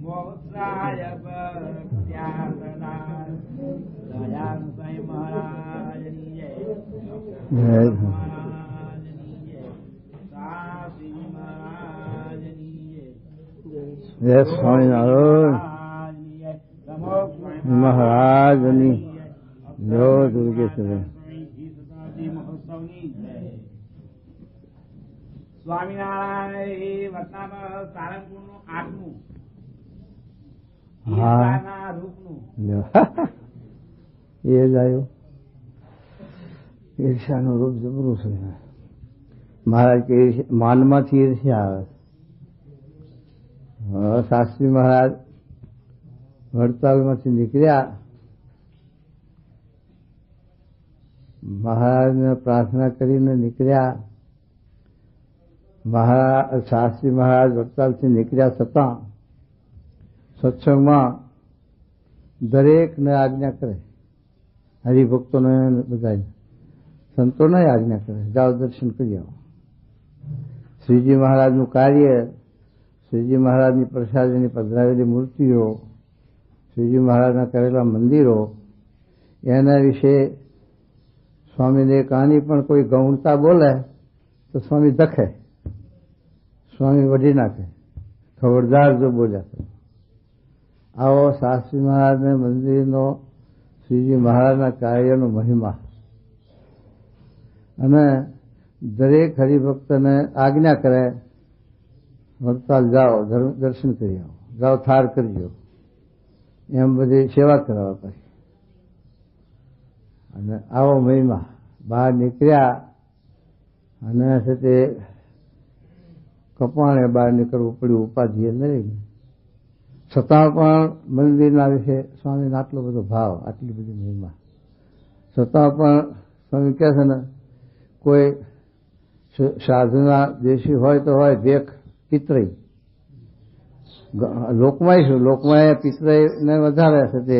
મોક્ષાય ભક્ત્યાસદા દયાન સ્વામી મહારાજની જય. મહારાજની જય. સાસી મહારાજની જય. જય સ્વામિનારાયણ મહારાજની જો દુર્ગેશ્વર સ્વામિનારાયણ વતનામાં સારંગપુર નું 8મું રૂપનું એ જ આવ્યું. ઈર્ષાનું રૂપ જબરું છે મહારાજ કે માનમાંથી ઈર્ષ્યા આવે. શાસ્ત્રી મહારાજ વડતાલમાંથી નીકળ્યા, મહારાજને પ્રાર્થના કરીને નીકળ્યા. શાસ્ત્રી મહારાજ વડતાલથી નીકળ્યા છતાં સત્સંગમાં દરેકને આજ્ઞા કરે, હરિભક્તોને બધાને સંતોને આજ્ઞા કરે, જાઓ દર્શન કરી આવો. શ્રીજી મહારાજનું કાર્ય, શ્રીજી મહારાજની પ્રસાદીની પધરાવેલી મૂર્તિઓ, શ્રીજી મહારાજના કરેલા મંદિરો, એના વિશે સ્વામીને કહાની પણ કોઈ ગૌણતા બોલે તો સ્વામી દખે, સ્વામી વઢી નાખે, ખબરદાર જો બોલ્યા તો. આવો શાસ્ત્રી મહારાજના મંદિરનો, શ્રીજી મહારાજના કાર્યનો મહિમા. અને દરેક હરિભક્તને આજ્ઞા કરે, વડતાલ જાઓ દર્શન કરી આવો, જાઓ થાર કરજો, એમ બધી સેવા કરાવવા પછી. અને આવો મહિમા. બહાર નીકળ્યા અને છે તે કપાણે બહાર નીકળવું પડ્યું, ઉપાધિએ લઈને, છતાં પણ મંદિરના વિશે સ્વામીને આટલો બધો ભાવ, આટલી બધી મહિમા, છતાં પણ સ્વામી કહે છે ને, કોઈ સાધુના દેશી હોય તો હોય ભેખ પિતરાઈ, લોકમાં શું, લોકમાં પિતરાઈને વધારે છે તે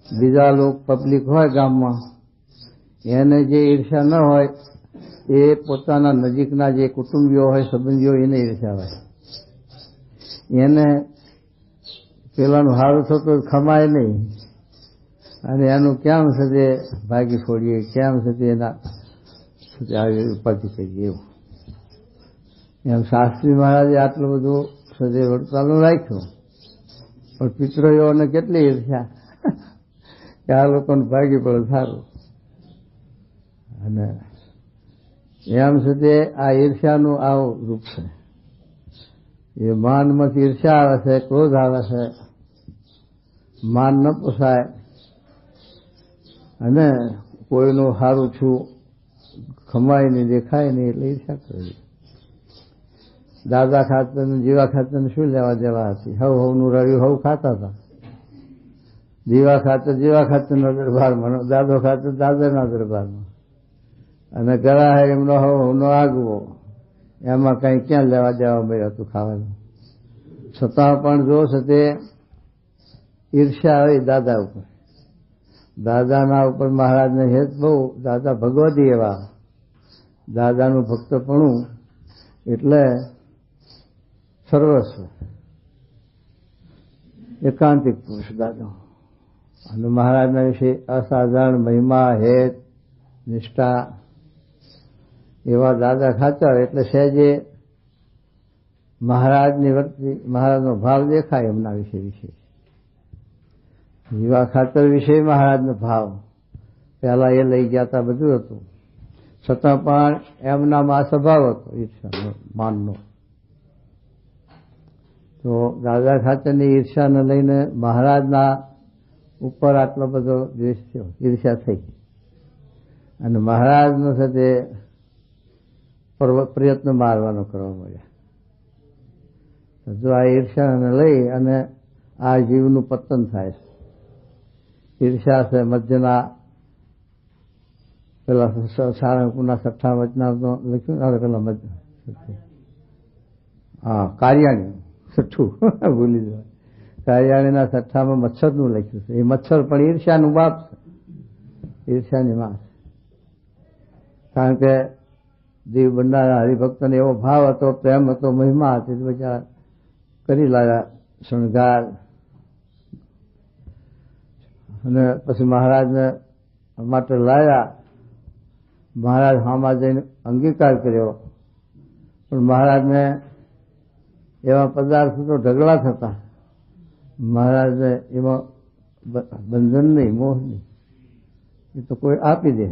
બીજા લોક પબ્લિક હોય ગામમાં, એને જે ઈર્ષા ન હોય એ પોતાના નજીકના જે કુટુંબીઓ હોય, સંબંધીઓ, એને ઈર્ષા હોય. એને પેલાનું સારું થતું ખમાય નહીં, અને એનું કેમ છે તે ભાગી છોડીએ, કેમ છે તે એના આવી ઉપાધિ કરીએ એવું. એમ શાસ્ત્રી મહારાજે આટલું બધું સદે વડતાલનું રાખ્યું, પણ પિતરોને કેટલી ઈર્ષ્યા કે આ લોકોને ભાગી પડે સારું. અને એમ છે તે આ ઈર્ષ્યાનું આવું રૂપ છે. એ માનમાંથી ઈર્ષ્યા આવે છે, ક્રોધ આવે છે, માન ન પોસાય, અને કોઈનું સારું છું ખમાય નહીં, દેખાય નહીં એટલે ઈર્ષ્યા કરે. દાદા ખાતર જીવા ખાતર શું લેવા દેવા હતી? હવનું રડ્યું હવ ખાતા હતા. જીવા ખાતરના દરબારમાં, દાદો ખાતર દાદાના દરબારમાં, અને ગળા એમનો હવનો આગવો, એમાં કઈ ક્યાં લેવા દેવા મળ્યું હતું ખાવાનું. છતાં પણ જો છે તે ઈર્ષ્યા આવી દાદા ઉપર. દાદાના ઉપર મહારાજને હેત બહુ, દાદા ભગવતી એવા, દાદાનું ભક્તપણું એટલે સર્વસ્વ, એકાંતિક પુરુષ દાદા. અને મહારાજના વિશે અસાધારણ મહિમા, હેત, નિષ્ઠા એવા દાદા ખાચર. એટલે સહેજે મહારાજની વર્તી, મહારાજનો ભાવ દેખાય એમના વિશે. જીવા ખાતર વિશે મહારાજનો ભાવ પહેલા એ લઈ ગયા હતા, બધું હતું, છતાં પણ એમનામાં સ્વભાવ હતો ઈર્ષાનો, માનનો. તો દાદા ખાતરની ઈર્ષાને લઈને મહારાજના ઉપર આટલો બધો દ્વેષ થયો, ઈર્ષા થઈ, અને મહારાજનો સાથે પ્રયત્ન મારવાનો કરવા મળ્યા. જો આ ઈર્ષાને લઈ અને આ જીવનું પતન થાય છે. ઈર્ષા છે મધ્યના પેલા સારંગપુરના 6 વચનામૃતમાં લખ્યું, પેલા મધ્ય કાર્યાણી 6 ભૂલી જવાય, કાર્યાણીના 6માં મચ્છરનું લખ્યું છે. એ મચ્છર પણ ઈર્ષ્યાનું બાપ છે, ઈર્ષ્યાની માં છે. કારણ કે જીવ બંધારા હરિભક્તને એવો ભાવ હતો, પ્રેમ હતો, મહિમા હતી, બચારા કરી લાવ્યા શણગાર અને પછી મહારાજને માટે લાવ્યા. મહારાજ હામાં જઈને અંગીકાર કર્યો, પણ મહારાજને એવા પદાર્થો તો ઢગલા થતા, મહારાજને એમાં બંધન નહીં, મોહ નહીં, એ તો કોઈ આપી દે.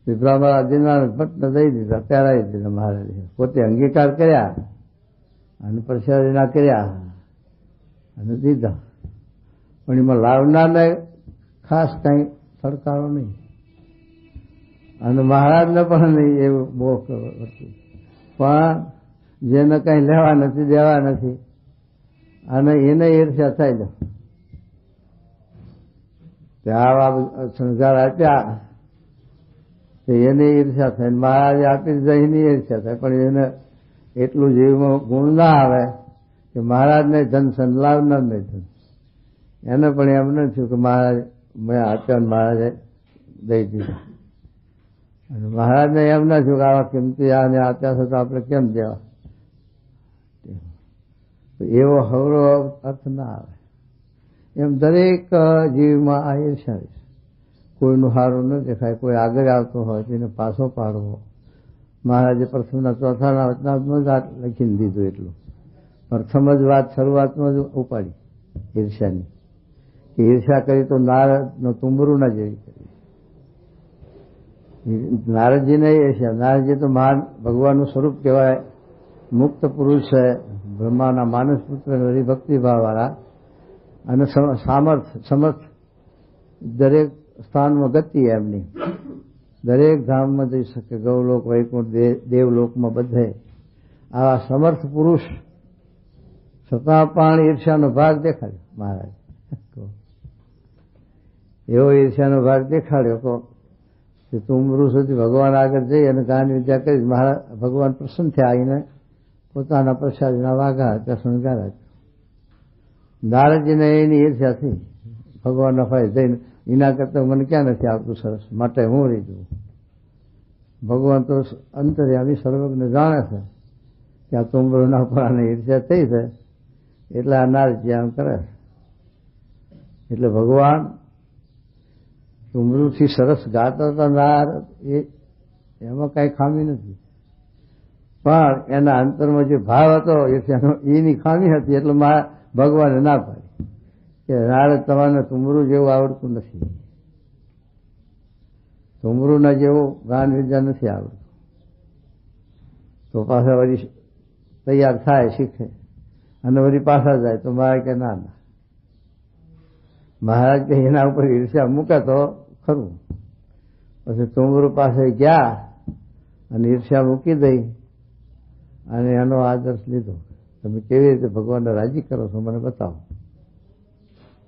વિભ્રામા દિનારાયણ ભટ્ટને દઈ દીધા, પહેરાવી દીધા મહારાજે. પોતે અંગીકાર કર્યા અને પ્રસાદીના કર્યા અને દીધા, પણ એમાં લાવનારને ખાસ કંઈ ફડકારો નહીં અને મહારાજને પણ નહીં એવું મોહ વર્તું. પણ જેને કંઈ લેવા નથી, દેવા નથી, અને એને ઈર્ષ્યા થઈ જાય. આવા શણગાર આપ્યા એને ઈર્ષ્યા થાય, મહારાજે આપી દીધા એની ઈર્ષ્યા થાય. પણ એને એટલું જીવમાં ગુણ ના આવે કે મહારાજને ધન સંલાવનાર નહીં ધન, એને પણ એમ ન થયું કે મહારાજ મેં આપ્યા ને મહારાજે દઈ દીધા. અને મહારાજને એમ ના થયું કે આવા કિંમતી આને આપ્યા છે તો આપણે કેમ દેવા. એવો હવરો અર્થ ના આવે. એમ દરેક જીવમાં આ ઈર્ષ્યા છે. કોઈનું સારું ન દેખાય, કોઈ આગળ આવતો હોય તેને પાછો પાડવો. મહારાજે પ્રથમના ચોથાના વચનામાં જ લખીને દીધું એટલું. પ્રથમ જ વાત શરૂઆતમાં જ ઉપાડી ઈર્ષ્યાની, કે ઈર્ષ્યા કરી તો નારદનો તુંબરું ના જેવી કરી. નારદજીને ઈર્ષ્યા, નારદજી તો મહાન ભગવાનનું સ્વરૂપ કહેવાય, મુક્ત પુરુષ છે, બ્રહ્માના માનસ પુત્ર, હરિભક્તિભાવવાળા અને સમર્થ, દરેક સ્થાનમાં ગતિ એમની, દરેક ધામમાં જઈ શકે, ગૌલોક, વૈકુંઠ, દેવલોકમાં બધે આવા સમર્થ પુરુષ, છતાં પણ ઈર્ષ્યાનો ભાગ દેખાડ્યો મહારાજ. એવો ઈર્ષ્યાનો ભાગ દેખાડ્યો કે તુંબરું સુધી ભગવાન આગળ જઈ અને ગાન વિદ્યા કરી. મહારાજ ભગવાન પ્રસન્ન થયા, આવીને પોતાના પ્રસાદના વાઘા ત્યાં શણગાર આપ્યો. નારદજીને એની ઈર્ષ્યા થઈ, ભગવાનના ફાય જઈને એના કરતાં મને ક્યાં નથી આવતું સરસ, માટે હું રહી જઉં. ભગવાન તો અંતર્યામી સર્વજ્ઞ જાણે છે કે આ તુંબરુના પણ ઈર્ષ્યા થઈ છે, એટલે આ નારદજી આમ કરે. એટલે ભગવાન તુંબરુથી સરસ ગાતા હતા નારદ, એમાં કાંઈ ખામી નથી, પણ એના અંતરમાં જે ભાવ હતો ઈર્ષ્યાનો એની ખામી હતી. એટલે ભગવાને ના પાડી કે નારદ તમારે તુંબરું જેવું આવડતું નથી, તુંબરુના જેવું ગાન વિદ્યા નથી આવડતું. તો પાછા વળી તૈયાર થાય, શીખે અને વળી પાછા જાય તો મારે કે ના ના. મહારાજ કે એના ઉપર ઈર્ષ્યા મૂકે તો ખરું. પછી તુંબરું પાસે ગયા અને ઈર્ષ્યા મૂકી દઈ અને એનો આદર્શ લીધો. તમે કેવી રીતે ભગવાનને રાજી કરો છો મને બતાવો.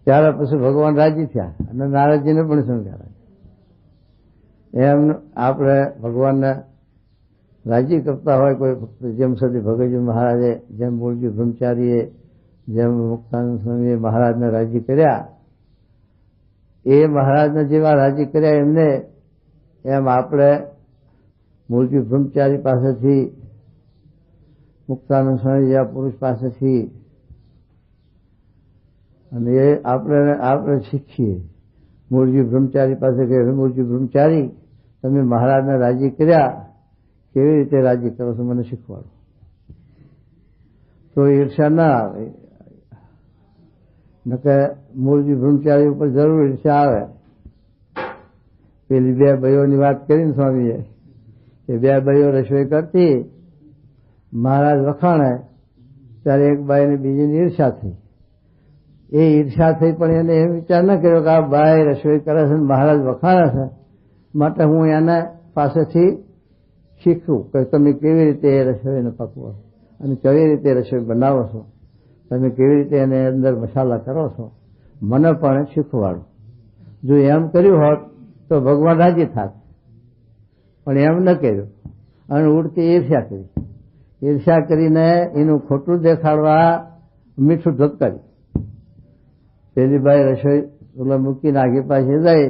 ત્યારે પછી ભગવાન રાજી થયા અને નારદજીને પણ શણગાર્યા. એમ આપણે ભગવાનને રાજી કરતા હોય કોઈ ભક્ત, જેમ સતી ભગતજી મહારાજે, જેમ મૂળજી બ્રહ્મચારીએ, જેમ મુક્તાનંદ સ્વામીએ મહારાજને રાજી કર્યા, એ મહારાજને જેવા રાજી કર્યા એમને, એમ આપણે મૂળજી બ્રહ્મચારી પાસેથી, મુક્તાનંદ સ્વામી જેવા પુરુષ પાસેથી અને એ આપણે શીખીએ. મૂળજી બ્રહ્મચારી પાસે કે મૂળજી બ્રહ્મચારી તમે મહારાજને રાજી કર્યા, કેવી રીતે રાજી કરો છો મને શીખવાડો. તો ઈર્ષ્યા ના આવે. નકે મૂળજી બ્રહ્મચારી ઉપર જરૂર ઈર્ષ્યા આવે. પેલી બે ભાઈઓની વાત કરીને સ્વામીએ કે બે ભાઈઓ રસોઈ કરતી, મહારાજ વખાણે ત્યારે એક બાઈને બીજીની ઈર્ષ્યા થઈ. એ ઈર્ષ્યા થઈ પણ એને એમ વિચાર ન કર્યો કે આ બાઈ રસોઈ કરે છે મહારાજ વખાણે છે, માટે હું એને પાસેથી શીખવું કે તમે કેવી રીતે એ રસોઈને પકવો અને કેવી રીતે રસોઈ બનાવો છો, તમે કેવી રીતે એને અંદર મસાલા કરો છો, મને પણ શીખવાડો. જો એમ કર્યું હોત તો ભગવાન રાજી થાત, પણ એમ ન કર્યું અને ઉડતી ઈર્ષ્યા કરી. ઈર્ષ્યા કરીને એનું ખોટું દેખાડવા મીઠું ધબકાર્યું. પેલી બાઈ રસોઈ ઓલા મૂકીને આગી પાછી જાય,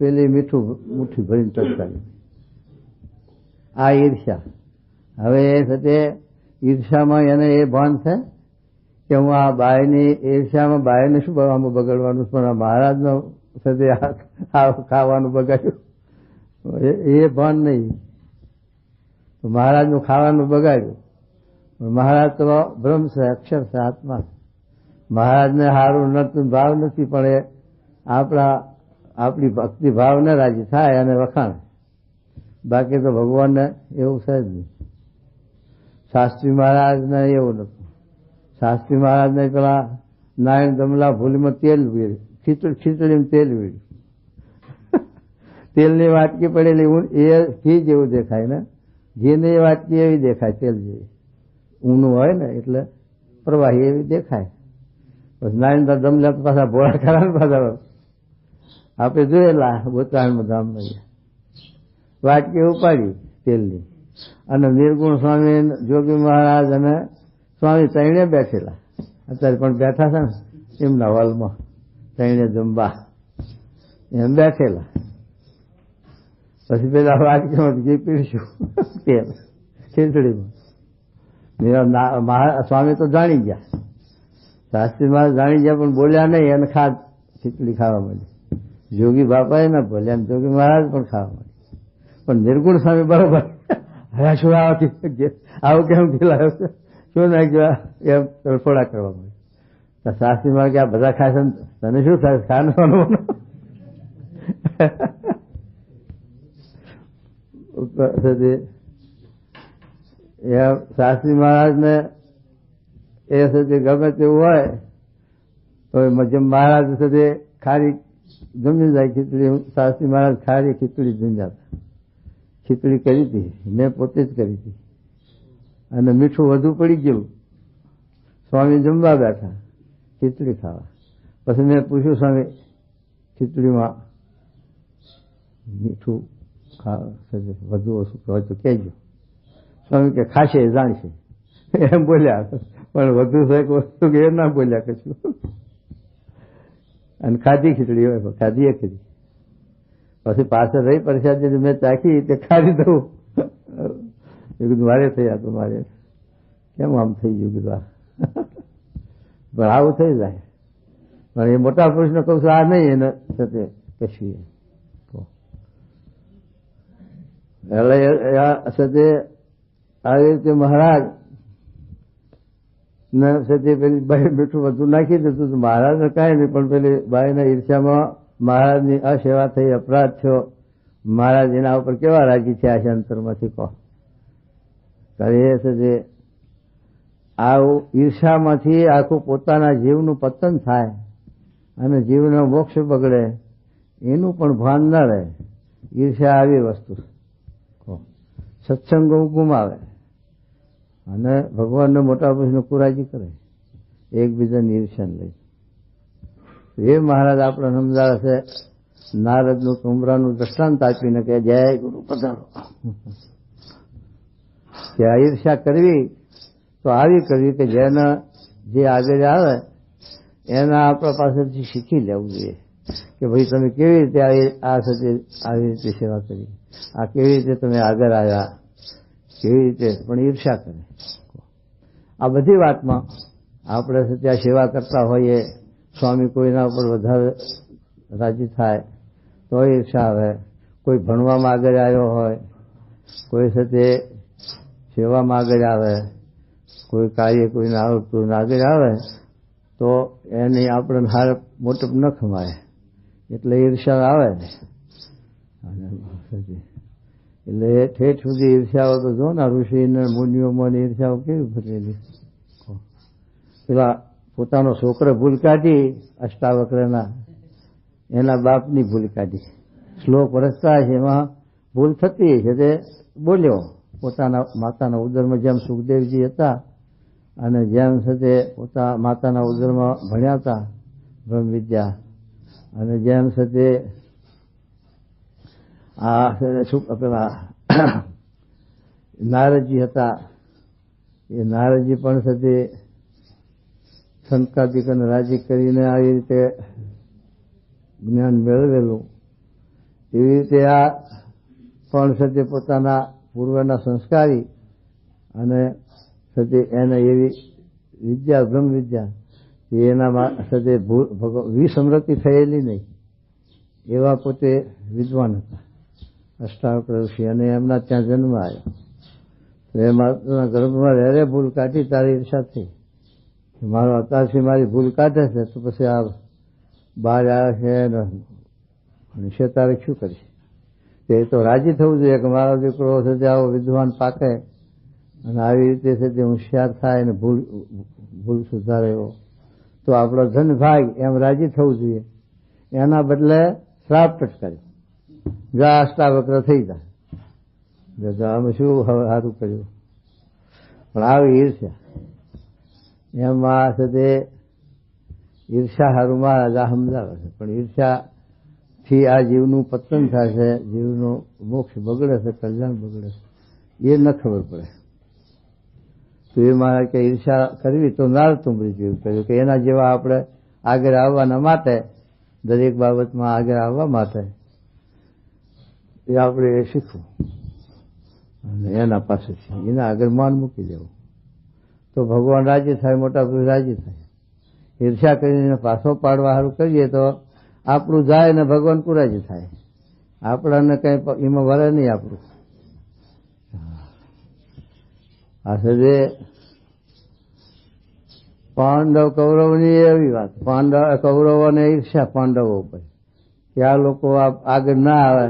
પેલી મીઠું મુઠ્ઠી ભરીને ધબકાર્યું. આ ઈર્ષ્યા. હવે એ સાથે ઈર્ષ્યામાં એને એ ભાન છે કે હું આ બાયની ઈર્ષ્યામાં બાયને શું આમાં બગાડવાનું, પણ આ મહારાજનો સાથે ખાવાનું બગાડ્યું એ ભાન નહીં. મહારાજનું ખાવાનું બગાડ્યું. મહારાજ તો બ્રહ્મ છે, અક્ષર છે, આત્મા. મહારાજને સારું નથી, ભાવ નથી, પણ એ આપણી ભક્તિ ભાવને રાજી થાય અને વખાણે. બાકી તો ભગવાનને એવું છે જ નહીં. શાસ્ત્રી મહારાજને એવું નતું. શાસ્ત્રી મહારાજને પેલા નારાયણ દમલા ભૂલીમાં તેલ વીડ્યું, ખીચડીમાં તેલ વીડ્યું. તેલની વાટકી પડેલી એ ઘી જેવું દેખાય ને, ઘીની વાટકી એવી દેખાય, તેલ જેવી ઊનું હોય ને એટલે પ્રવાહી એવી દેખાય. પછી નારાયણ દમલા પાછા ભોળા ખરા પાછા આપણે જોયેલા બોતાણમાં ધામમાં વાટકી ઉપાડી તેલની, અને નિર્ગુણ સ્વામી, જોગી મહારાજ અને સ્વામી ત્રણે બેઠેલા. અત્યારે પણ બેઠા છે ને એમના હોલમાં, ત્રણે જમવા એમ બેઠેલા. પછી પેલા વાટકીમાં ઘી પીરસ્યું તેલ ખીચડીમાં. સ્વામી તો જાણી ગયા, શાસ્ત્રી મહારાજ જાણી ગયા, પણ બોલ્યા નહીં અને ખીચડી ખાવા માંડી. જોગી બાપાએ ના બોલ્યા, જોગી મહારાજ પણ ખાવા માંડી. પણ નિર્ગુણ સ્વામી બરોબર હા શું આવું કેમ ખીલાયો છે, શું નાખ્યું, એમ તડફોડા કરવા માંડી. શાસ્ત્રી મહારાજ કે આ બધા ખાશે તને શું થાય, ખાવાનું. શાસ્ત્રી મહારાજને એ સાથે ગમે તેવું હોય તો જેમ મહારાજ સાથે ખારી જમી જાય ખીચડી. શાસ્ત્રી મહારાજ ખારી ખીચડી જમી જતા. ખીચડી કરી હતી, મેં પોતે જ કરી હતી, અને મીઠું વધુ પડી ગયું. સ્વામી જમવા બેઠા ખીચડી ખાવા. પછી મેં પૂછ્યું, સ્વામી ખીચડીમાં મીઠું વધુ ઓછું હોય તો કહેજો. સ્વામી કે ખાશે જાણશે એમ બોલ્યા, પણ વધુ એક વસ્તુ કે એ ના બોલ્યા કશું. અને ખાધી ખીચડી હોય, ખાધી એ ખીચડી. પછી પાછળ રહી પ્રસાદ મેં ચાખી તે ખાધી દઉં. એ કીધું મારે થયા તો મારે કેમ આમ થઈ ગયું, કીધું પણ આવું થઈ જાય. પણ એ મોટા પુરુષને કહું છું આ નહીં, એને સાથે કશું એટલે સાથે આવી રીતે મહારાજ ને સાથે પેલી બાઈ મીઠું વધુ નાખી દીધું. મહારાજને કાંઈ નહીં, પણ પેલી બાઈના ઈર્ષ્યામાં મહારાજની અસેવા થઈ, અપરાધ થયો. મહારાજ એના ઉપર કેવા રાજી થયા છે અંતરમાંથી, કહો. એ છે આવું ઈર્ષામાંથી આખું પોતાના જીવનું પતન થાય અને જીવનો મોક્ષ બગડે, એનું પણ ભાન ન રહે. ઈર્ષા આવી વસ્તુ સત્સંગ ગુમાવે અને ભગવાનને મોટા પુરુષને કુરાજી કરે એકબીજાની ઈર્ષાને લઈ. એ મહારાજ આપણે સમજાવે છે. નારદનું કુંભરાનું દ્રષ્ટાંત આપીને કે જય ગુરુ પધારો, કે આ ઈર્ષા કરવી તો આવી કરવી કે જેના જે આગળ આવે એના આપણા પાસેથી શીખી લેવું જોઈએ કે ભાઈ તમે કેવી રીતે આ સાથે આવી રીતે સેવા કરી, આ કેવી રીતે તમે આગળ આવ્યા, કેવી રીતે. પણ ઈર્ષા કરે. આ બધી વાતમાં આપણે ત્યાં સેવા કરતા હોઈએ, સ્વામી કોઈના ઉપર વધારે રાજી થાય તો ઈર્ષા આવે. કોઈ ભણવામાં આગળ આવ્યો હોય, કોઈ સાથે સેવામાં આગળ આવે, કોઈ કાર્ય કોઈને આવતું આગળ આવે તો એની આપણે હાર મોટપ ન ખમાય, એટલે ઈર્ષા આવે. એટલે ઠેઠ સુધી ઈર્ષાઓ તો જો ને ઋષિને મુનિઓમાં ઈર્ષાઓ કેવી ભરેલી. પેલા પોતાનો છોકરો ભૂલ કાઢી અષ્ટાવક્રના, એના બાપની ભૂલ કાઢી. શ્લોક વરસતા છે એમાં ભૂલ થતી છે તે બોલ્યો. પોતાના માતાના ઉદરમાં જેમ સુખદેવજી હતા અને જેમ સાથે પોતા માતાના ઉદરમાં ભણ્યા હતા બ્રહ્મ વિદ્યા, અને જેમ સાથે આ પેલા નારદજી હતા, એ નારદજી પણ સાથે સંકાદિકોને રાજી કરીને આવી રીતે જ્ઞાન મેળવેલું. એવી રીતે આ પણ સાથે પોતાના પૂર્વના સંસ્કારી અને સાથે એને એવી વિદ્યા બ્રહ્મ વિદ્યા એનામાં સાથે વિસમૃતિ થયેલી નહીં એવા પોતે વિદ્વાન હતા અષ્ટાવક્ર ઋષિ, અને એમના ત્યાં જન્મ આવ્યો. તો એ માતાના ગર્ભમાં રહે ભૂલ કાઢી તારી ઈર્ષા થઈ. મારો અત્યારથી મારી ભૂલ કાઢે છે તો પછી આ બહાર આવે છે નિશ્ચય તારે શું કરીશ? તે તો રાજી થવું જોઈએ કે મારો દીકરો છે તે આવો વિદ્વાન પાકે અને આવી રીતે છે તે હોશિયાર થાય અને ભૂલ સુધારે એવો તો આપણો ધન ભાગ એમ રાજી થવું જોઈએ. એના બદલે શ્રાપ ટટકાર્યો, જા અષ્ટાવક્ર થઈ જાય, અમે શું સારું કર્યું. પણ આવી ઈર્ષ્યા એમાં છે તે ઈર્ષા હારું મહારાજ આ સમજાવે છે. પણ ઈર્ષાથી આ જીવનું પતન થાય છે, જીવનું મોક્ષ બગડે છે, કલ્યાણ બગડે છે, એ ન ખબર પડે. તો એ મારે કે ઈર્ષા કરવી તો નારતુંબરી જેવું કહ્યું કે એના જેવા આપણે આગળ આવવાના માટે, દરેક બાબતમાં આગળ આવવા માટે એ આપણે શીખવું અને એના પાસેથી એના આગળ માન મૂકી દેવું તો ભગવાન રાજી થાય, મોટા પુરુષ રાજી થાય. ઈર્ષા કરીને પાછો પાડવા સારું કરીએ તો આપણું જાય ને ભગવાન પુરાજી થાય, આપણાને કઈ એમાં વરે નહીં આપણું. આ છે પાંડવ કૌરવની એવી વાત, કૌરવોને ઈર્ષ્યા પાંડવો ઉપર કે આ લોકો આગળ ના આવે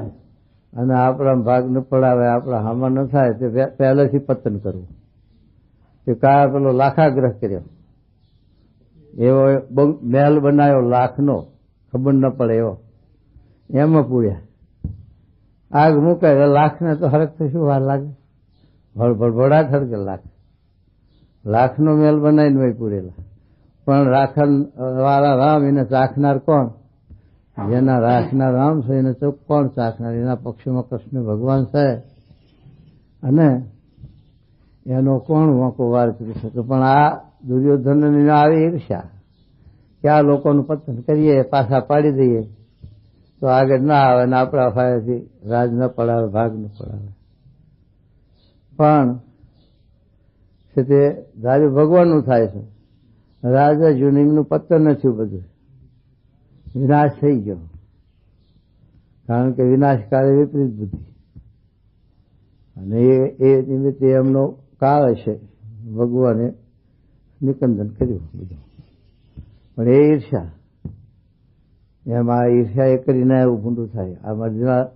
અને આપણા ભાગ ન પડાવે, આપણા હામાં ન થાય તે પહેલેથી પતન કરવું. કે કા પેલો લાખાગ્રહ કર્યો, એવો મહેલ બનાવ્યો લાખનો, ખબર ન પડે એવો, એમાં પૂર્યા આગ મૂકાય લાખને તો હરખથી શું વાર લાગે, ભડભડાટ હરકે લાખનો મહેલ બનાવીને હોય પૂરેલા. પણ રાખન વાળા રામ એને ચાખનાર કોણ? જેના રાખનાર રામ છે એને તો કોણ ચાખનાર? એના પક્ષમાં કૃષ્ણ ભગવાન છે અને એનો કોણ વાંકો વાર કરી શકે? પણ આ દુર્યોધનની આવી ઈર્ષ્યા કે આ લોકોનું પતન કરીએ, પાછા પાડી દઈએ તો આગળ ના આવે ને આપણા ફાયથી રાજ ન પડાવે, ભાગ ન પડાવે. પણ છે તે ધાર્યું ભગવાનનું થાય છે. રાજા જુનિમનું પતન નથી, બધું વિનાશ થઈ ગયો, કારણ કે વિનાશકારે વિપરીત બુદ્ધિ, અને એ નિમિત્તે એમનો કાળ હશે, ભગવાને નિકંદન કર્યું બધું. પણ એ ઈર્ષા, એમાં ઈર્ષા એ કરીને એવું ભૂંડું થાય. આ મધ્યમાં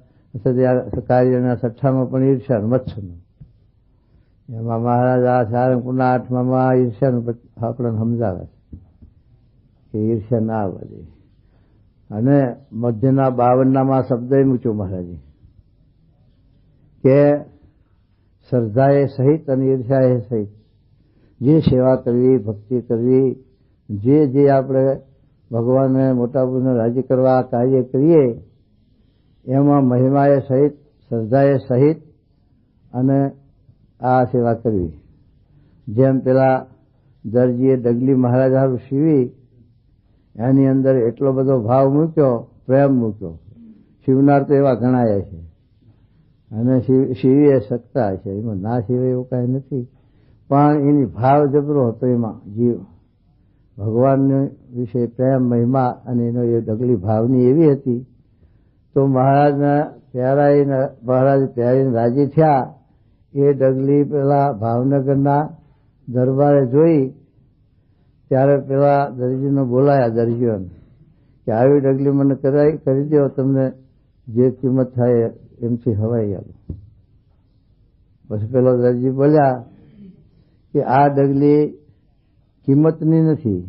કાર્યના 6માં પણ ઈર્ષા મચ્છરનું, એમાં મહારાજ આ સારંગપુરના 8માં ઈર્ષ્યાનું આપણને સમજાવે કે ઈર્ષ્યા ના આવવા દે. અને મધ્યના 52માં શબ્દ મૂક્યો મહારાજે કે શ્રદ્ધાએ સહિત અને ઈર્ષાએ સહિત જે સેવા કરવી, ભક્તિ કરવી, જે આપણે ભગવાનને મોટા પુરુષને રાજી કરવા કાર્ય કરીએ એમાં મહિમાએ સહિત, શ્રદ્ધાએ સહિત અને આ સેવા કરવી. જેમ પેલા દરજીએ ડગલી મહારાજ હારું સીવી, એની અંદર એટલો બધો ભાવ મૂક્યો, પ્રેમ મૂક્યો. શિવનાર તો એવા ગણાય છે અને શિવી એ સત્તા છે, એમાં ના શિવે એવું કાંઈ નથી. પણ એની ભાવ જબરો હતો, એમાં જીવ ભગવાનને વિશે પ્રેમ, મહિમા અને એનો એ ડગલી ભાવની એવી હતી. તો મહારાજ પ્યારીને રાજી થયા. એ ડગલી પેલા ભાવનગરના દરબારે જોઈ ત્યારે પેલા દરજીને બોલાયા, દરજીઓને, કે આવી ડગલી મને કરી દો, તમને જે કિંમત થાય એમથી હવાઈ આવો. પછી પેલો દરજી બોલ્યા કે આ ડગલી કિંમતની નથી,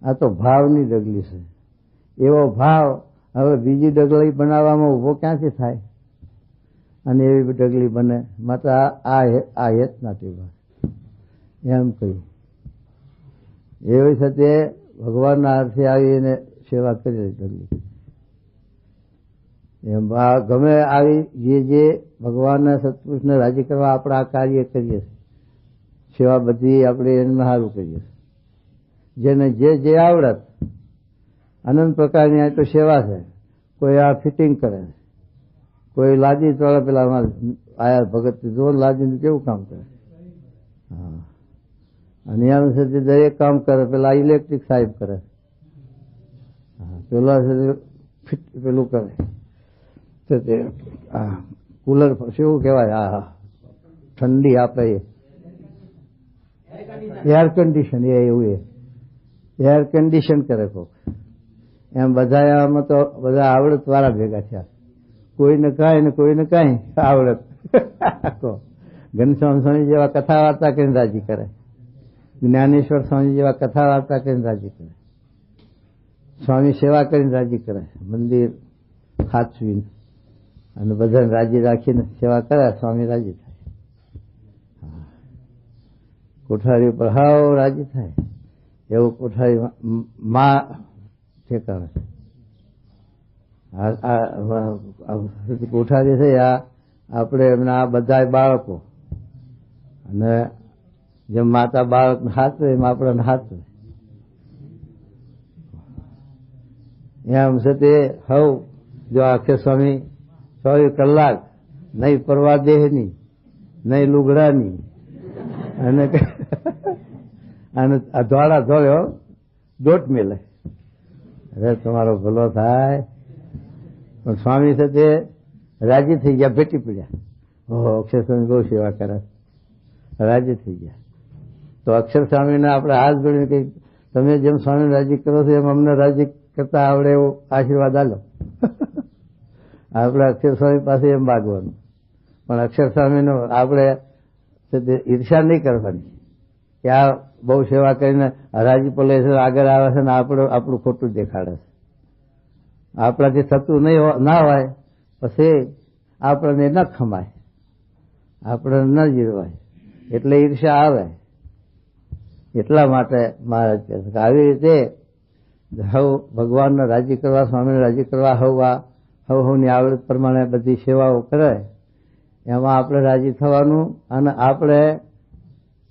આ તો ભાવની ડગલી છે. એવો ભાવ હવે બીજી ડગલી બનાવવામાં ઉભો ક્યાંથી થાય? અને એવી ડગલી બને માટે આ હેતના ટેવા એમ કહ્યું. એવી સાથે ભગવાનના અર્થે આવીને સેવા કરી ડગલી. એમ ગમે આવી જે ભગવાનના સત્પુરુષને રાજી કરવા આપણે આ કાર્ય કરીએ, સેવા બધી આપણે એમને સારું કરીએ. જેને જે આવડત, અનંત પ્રકારની આ તો સેવા છે. કોઈ આ ફિટિંગ કરે, કોઈ લાદી તોડે, પેલા આયા ભગત જો લાદીનું કેવું કામ કરે. હા, અને એમ છે તે દરેક કામ કરે. પેલા ઇલેક્ટ્રિક સાહેબ કરે, પેલા છે પેલું કરે તે કુલર શું કહેવાય, હા ઠંડી આપે એ એર કન્ડિશન, એવું એર કન્ડિશન કરે કોક. એમ બધા આમાં તો બધા આવડત વાળા ભેગા થયા. કોઈને કાંઈ ને કોઈને કાંઈ આવડત. ઘનશ્યામ સ્વામી જેવા કથા વાર્તા કરીને રાજી કરે, જ્ઞાનેશ્વર સ્વામી જેવા કથા વાર્તા કરીને રાજી કરે, સ્વામી સેવા કરીને રાજી કરે, મંદિર ખાચવીને અને બધાને રાજી રાખીને સેવા કરે, સ્વામી રાજી થાય. કોઠારી ઉપર હાવ રાજી થાય એવું કોઠારી માં ઠેકાણે. કોઠારી છે આ આપણે એમના આ બધા બાળકો, અને જેમ માતા બાળકને હાથવે એમ આપણને હાથવે. એમ છે તે હવ જો આખે સ્વામી 24 કલાક નહીં પરવા દેહની, નહીં લુગડાની, અને ધોળા ધોળ્યો દોટ મેલે. અરે તમારો ભલો થાય. પણ સ્વામી છે તે રાજી થઈ ગયા, ભેટી પડ્યા. ઓહો, અક્ષર સ્વામી બહુ સેવા કરે, રાજી થઈ ગયા. તો અક્ષર સ્વામીને આપણે હાથ જોડીને કઈ, તમે જેમ સ્વામી રાજી કરો છો એમ અમને રાજી કરતા આવડે એવો આશીર્વાદ આલો. આપણે અક્ષર સ્વામી પાસે એમ માગવાનું. પણ અક્ષર સ્વામીનો આપણે ઈર્ષા નહીં કરવાની કે આ બહુ સેવા કરીને હરાજી પલે છે, આગળ આવે છે ને આપણું ખોટું દેખાડે છે. આપણાથી થતું ના હોય પછી આપણને ન ખમાય, આપણને ન જીરવાય, એટલે ઈર્ષા આવે. એટલા માટે મહારાજ કહે છે કે આવી રીતે હવ ભગવાનને રાજી કરવા, સ્વામીને રાજી કરવા હવની આવડત પ્રમાણે બધી સેવાઓ કરે. એમાં આપણે રાજી થવાનું અને આપણે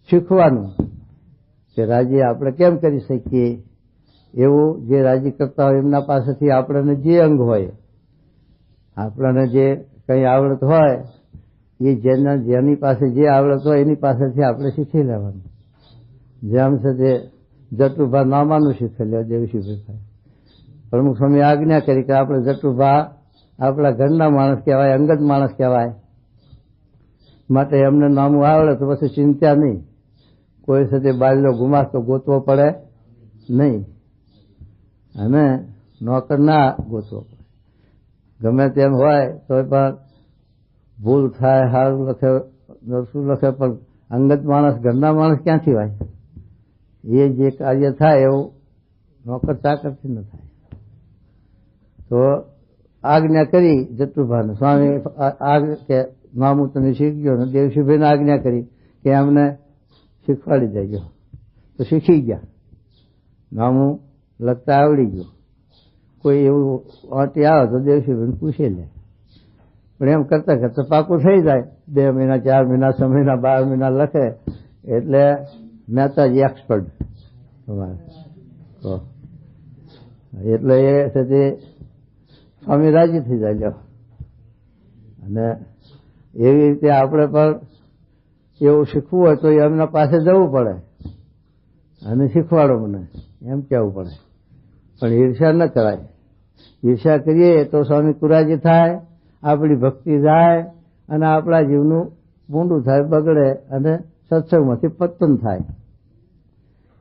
શીખવાનું કે રાજી આપણે કેમ કરી શકીએ. એવું જે રાજી કરતા હોય એમના પાસેથી આપણને જે અંગ હોય, આપણને જે કંઈ આવડત હોય એ જેની પાસે જે આવડત હોય એની પાસેથી આપણે શીખી લેવાનું. જેમ છે તે જટુભા નામાનું શીખી લે દેવશીભાઈ. પ્રમુખ સ્વામી આજ્ઞા કરી કે આપણે જટુભા આપણા ઘરના માણસ કહેવાય, અંગત માણસ કહેવાય, માટે એમને નામું આવડે તો પછી ચિંતા નહીં. કોઈ સાથે બાજલો ગુમાસ્તો ગોતવો પડે નહીં, અને નોકર ના ગોતવો પડે. ગમે તેમ હોય તો પણ ભૂલ થાય, સારું લખે શું લખે, પણ અંગત માણસ, ઘરના માણસ ક્યાંથી હોય? એ જે કાર્ય થાય એવું નોકર ચાકરથી ન થાય. તો આજ્ઞા કરી જટુભાને સ્વામી કે મામું તમે શીખી ગયો ને દેવશીભાઈને આજ્ઞા કરી કે અમને શીખવાડી દેજો. તો શીખી ગયા, નામું લખતા આવડી ગયું. કોઈ એવું વાંટી આવે તો દેવશીભાઈને પૂછી લે. પણ એમ કરતા કરતા પાકું થઈ જાય. 2 મહિના, 4 મહિના, 6 મહિના, 12 મહિના લખે એટલે મહેતાજી એક્સપર્ટ તમારે. એટલે એ છે તે સ્વામી રાજી થઈ જાય. અને એવી રીતે આપણે પણ એવું શીખવું હોય તો એમના પાસે જવું પડે અને શીખવાડો મને એમ કહેવું પડે. પણ ઈર્ષા ન કરાય. ઈર્ષા કરીએ તો સ્વામી કુરાજી થાય, આપણી ભક્તિ જાય અને આપણા જીવનું મૂંડું થાય, બગડે અને સત્સંગમાંથી પતન થાય.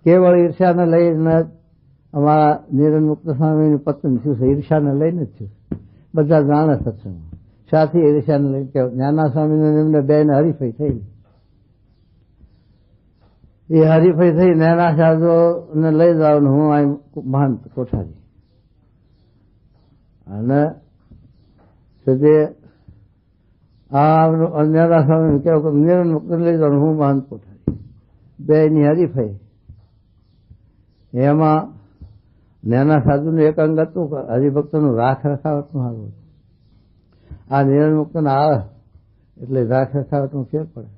કેવળ ઈર્ષાને લઈને અમારા નિરંજન મુક્ત સ્વામીનું પતન થયું છે. ઈર્ષાને લઈને જ થયું. બધા જાણે સત્સંગમાં સાથી ઈર્ષાને લઈને કે જ્ઞાના સ્વામીને એમને બેને હરીફાઈ થઈ. એ હરીફાઈ થઈ નાના સાધુને લઈ જવાનું. હું આ મહાન કોઠારી અને આ નાના સ્વામીને કહેવું નિરંજન મુક્ત લઈ જવાનું, હું મહાન કોઠારી. બેની હરીફાઈ. એમાં નાના સાધુનું એક અંગ હતું હરિભક્તોનું રાખ રખાવટનું સારું હતું. આ નિરંજન મુક્તના આવે એટલે રાખ રખાવટનું ફેર પડે.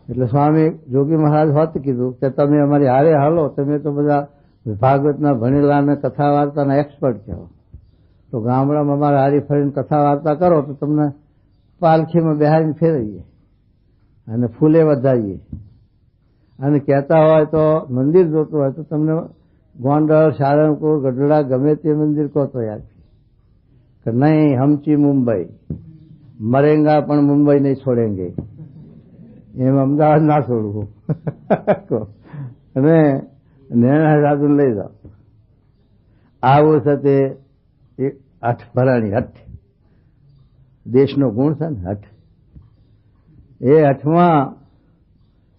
એટલે સ્વામી જોગી મહારાજ હોત કીધું કે તમે અમારી હારે હાલો, તમે તો બધા ભાગવતના ભણેલા અને કથા વાર્તાના એક્સપર્ટ કહેવો, તો ગામડામાં અમારે હારી ફરીને કથા વાર્તા કરો તો તમને પાલખીમાં બેહારીને ફેરવીએ અને ફૂલે વધારીએ અને કહેતા હોય તો મંદિર જોતું હોય તો તમને ગોંડલ, સારંગપુર, ગઢડા ગમે તે મંદિર કહો તો યાદ કે નહીં, હમચી મુંબઈ મરેંગા પણ મુંબઈ નહીં છોડેંગે, એમ અમદાવાદ ના છોડવું. અને નેના સાધુ લઈ જાઓ. આવું છે તે હઠ ભરાણી, હઠ દેશનો ગુણ છે ને, હઠ. એ હઠમાં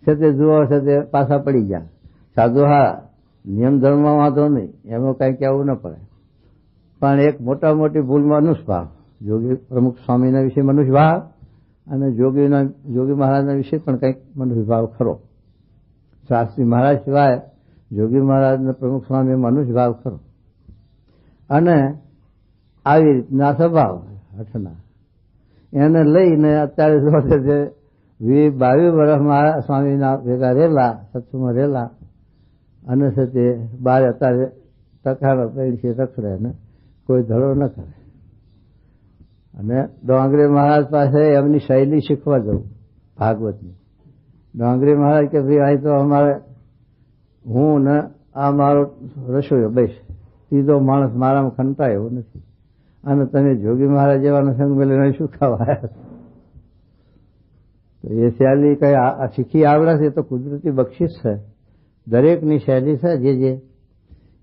છે તે જુઓ છે તે પાછા પડી ગયા. સાધુ હા, નિયમ ધર્મમાં વાંધો નહીં, એમાં કઈ કહેવું ન પડે, પણ એક મોટા મોટી ભૂલ મનુષ્ય ભાવ. જોગી પ્રમુખ સ્વામીના વિશે મનુષ્ય ભાવ અને જોગી મહારાજના વિશે પણ કંઈક મનુષ્ય ભાવ ખરો. શાસ્ત્રી મહારાજ સિવાય જોગી મહારાજના પ્રમુખ સ્વામી મનુષ્ય ભાવ ખરો. અને આવી રીતના સ્વભાવ હઠના એને લઈને અત્યારે 22 વર્ષ મહારાજ સ્વામીના ભેગા રહેલા, સત્સંગમાં રહેલા, અને છે તે બાર અત્યારે ટકાનો પૈસે રખડે ને કોઈ ધડો ન કરે. અને ડોંગરી મહારાજ પાસે એમની શૈલી શીખવા જવું ભાગવતની. ડોંગરી મહારાજ કે ભાઈ અહીં તો અમારે હું ને આ મારો રસોઈયો બેસ, સીધો માણસ મારામાં ખંટાય એવો નથી, અને તમે જોગી મહારાજ જેવાનો સંગ મેળવીને શું ખાવા? તો એ શૈલી કઈ શીખી આવડે છે તો કુદરતી બક્ષિસ છે. દરેકની શૈલી છે જે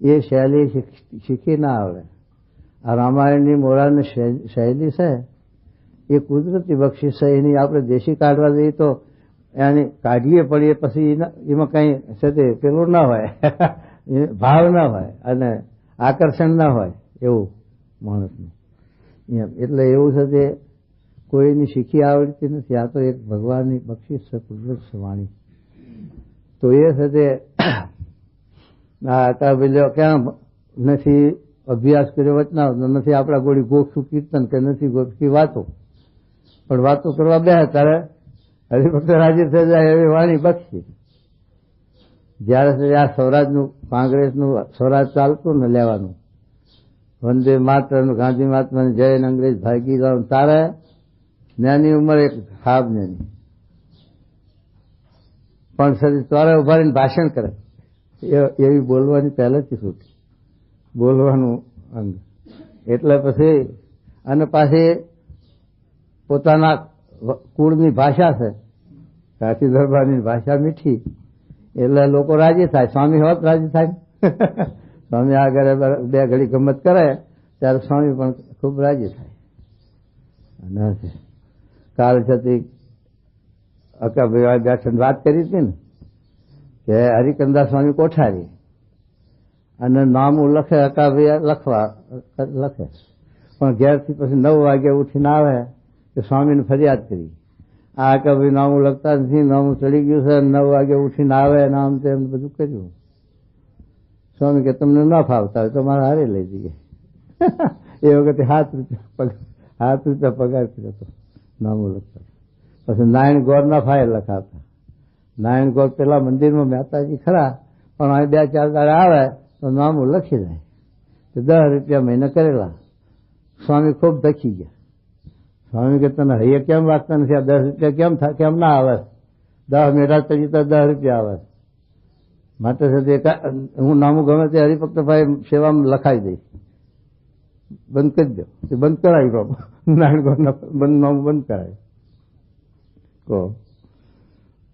એ શૈલી શીખી ના આવડે. આ રામાયણની મોરાની શૈલી છે એ કુદરતી બક્ષિસ છે. એની આપણે દેશી કાઢવા જઈએ તો એની કાઢીએ પડીએ પછી એમાં કઈ છે તે પેલું ના હોય, ભાવ ના હોય અને આકર્ષણ ના હોય એવું માણસનું. એટલે એવું છે તે કોઈની શીખી આવડતી નથી. આ તો એક ભગવાનની બક્ષિસ છે, કુદરત છે વાણી. તો એ છે તે ક્યાં નથી અભ્યાસ કર્યો વચના, નથી આપણા ગોળી ગોખશું કીર્તન કે નથી ગોખી વાતો, પણ વાતો કરવા બે ત્યારે હરિભક્ત રાજી થઈ જાય એવી વાણી બક્ષી. જયારે આ સ્વરાજનું કોંગ્રેસનું સ્વરાજ ચાલતું ને લેવાનું, વંદે માતરમ, ગાંધી મહાત્માની જય, અંગ્રેજ ભાગી જવાનું, તારે નાની ઉંમર એક ખાબ નાની પણ સદી તારે ઉભા રહીને ભાષણ કરે એવી બોલવાની પહેલેથી છૂટ, બોલવાનું અંગ. એટલે પછી અને પાછી પોતાના કુળની ભાષા છે, કાઠી દરબારની ભાષા મીઠી, એટલે લોકો રાજી થાય. સ્વામી હોત રાજી થાય. સ્વામી આગળ બે ઘડી ગમત કરે ત્યારે સ્વામી પણ ખૂબ રાજી થાય. અને કાલ છતી અકાભાઈ બેઠક વાત કરી હતી ને કે હરિકંદા સ્વામી કોઠારી અને નામું લખે, અકાભાઈ લખે, પણ ઘેરથી પછી 9 વાગે ઉઠીને આવે કે સ્વામીને ફરિયાદ કરી, આ અકાભાઈ નામું લખતા નથી, નામું ચડી ગયું છે, 9 વાગે ઉઠીને આવે નામ તેમ બધું કર્યું. સ્વામી કે તમને ન ફાવતા હોય તો મારા હારે લઈ જઈએ. એ વખતે ₹7 પગાર કર્યો હતો નામું લખતા. પછી નારાયણ ગોરના ફાઇલ લખાવતા. નારાયણ ગોર પેલા મંદિરમાં મહેતાજી ખરા, પણ અહીં 2-4 દાડે આવે તો નામું લખી જાય. તો ₹10 મહિને કરેલા. સ્વામી ખૂબ ધકી ગયા. સ્વામી કે તને હૈયે કેમ વાગતા નથી? આ ₹10 કેમ ના આવે? 10 મેળા ચડી તો ₹10 આવે. માટે હું નામું ગમે તે હરિભક્તભાઈ સેવામાં લખાઈ દઈશ, બંધ કરી દો. એ બંધ કરાવી બાબુ, નારાયણ ગોરના નામું બંધ કરાય.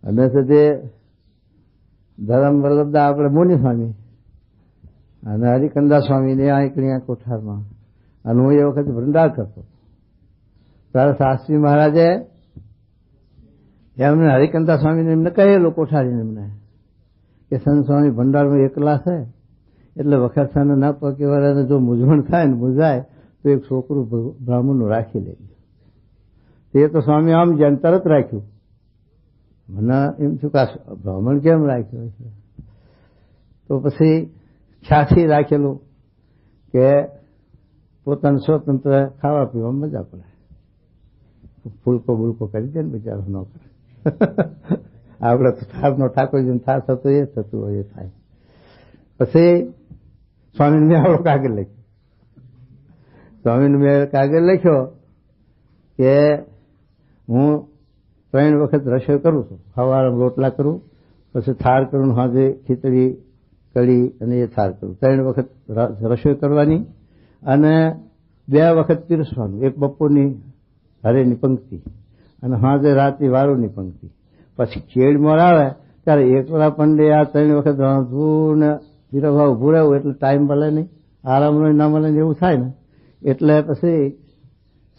અને તે ધરમ વલ્લભદા આપણે મુનિ સ્વામી અને હરિકંદા સ્વામીને આંકણી કોઠારમાં, અને હું એ વખતે ભંડાર કરતો ત્યારે શાસ્ત્રી મહારાજે એમને હરિકંદા સ્વામીને એમને કહેલું કોઠારીને એમને કે સંત સ્વામી ભંડારમાં એકલા છે એટલે વખતસાને ના પકે વાળાને જો મૂંઝવણ થાય ને મૂંઝાય તો એક છોકરું બ્રાહ્મણનું રાખી લેજો. તે તો સ્વામી આમ જ્યાં તરત રાખ્યું. મને એમ થયું કે બ્રાહ્મણ કેમ રાખ્યો છે? તો પછી છાછી રાખેલું કે પોતાનું સ્વતંત્ર ખાવા પીવામાં મજા પડે. ફૂલકો બુલકો કરી દે ને બિચારો ન કરે. આપણે તો ઠારનો ઠાકોરજીનો ઠાર થતો એ થતું હોય એ થાય. પછી સ્વામીને મેં આવડો કાગળ લખ્યો. સ્વામીને મેં કાગળ લખ્યો કે હું 3 વખત રસોઈ કરું છું. સવારે રોટલા કરું, પછી થાળ કરું, સાંજે ખીચડી કઢી અને એ થાળ કરું. 3 વખત રસોઈ કરવાની અને 2 વખત પીરસવાનું. એક બપોરની હરેની પંક્તિ અને સાંજે રાતની વારોની પંક્તિ. પછી ચેડમોર આવે ત્યારે એકલા પંડે આ 3 વખત રાંધવું ને પીરસવા ઉભું રહેવું એટલે ટાઈમ મળે નહીં, આરામ ના મળે ને એવું થાય ને. એટલે પછી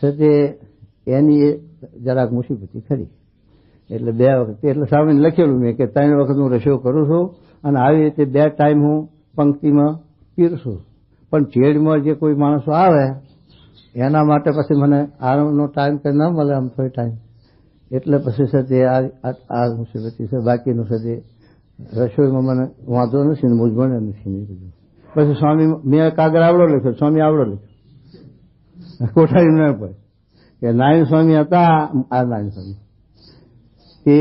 છે તે એની જરાક મુસીબતી ખરી. એટલે 2 વખત એટલે સામે લખેલું મેં કે 3 વખત હું રસોઈ કરું છું અને આવી રીતે 2 ટાઈમ હું પંક્તિમાં પીરસું. પણ ચેડમાં જે કોઈ માણસો આવે એના માટે પછી મને આરામનો ટાઈમ કે ન મળે આમ થોડો ટાઈમ. એટલે પછી છે તે આ મુસીબતી છે. બાકીનું છે તે રસોઈમાં મને વાંધો નથી ને મૂંઝવણ નથી ને બધું. પછી સ્વામી મેં કાગળ આવડો લખ્યો, સ્વામી આવડો લખ્યો, કોઠારી ન પડે કે નારાયણ સ્વામી હતા. આ નારાયણ સ્વામી તે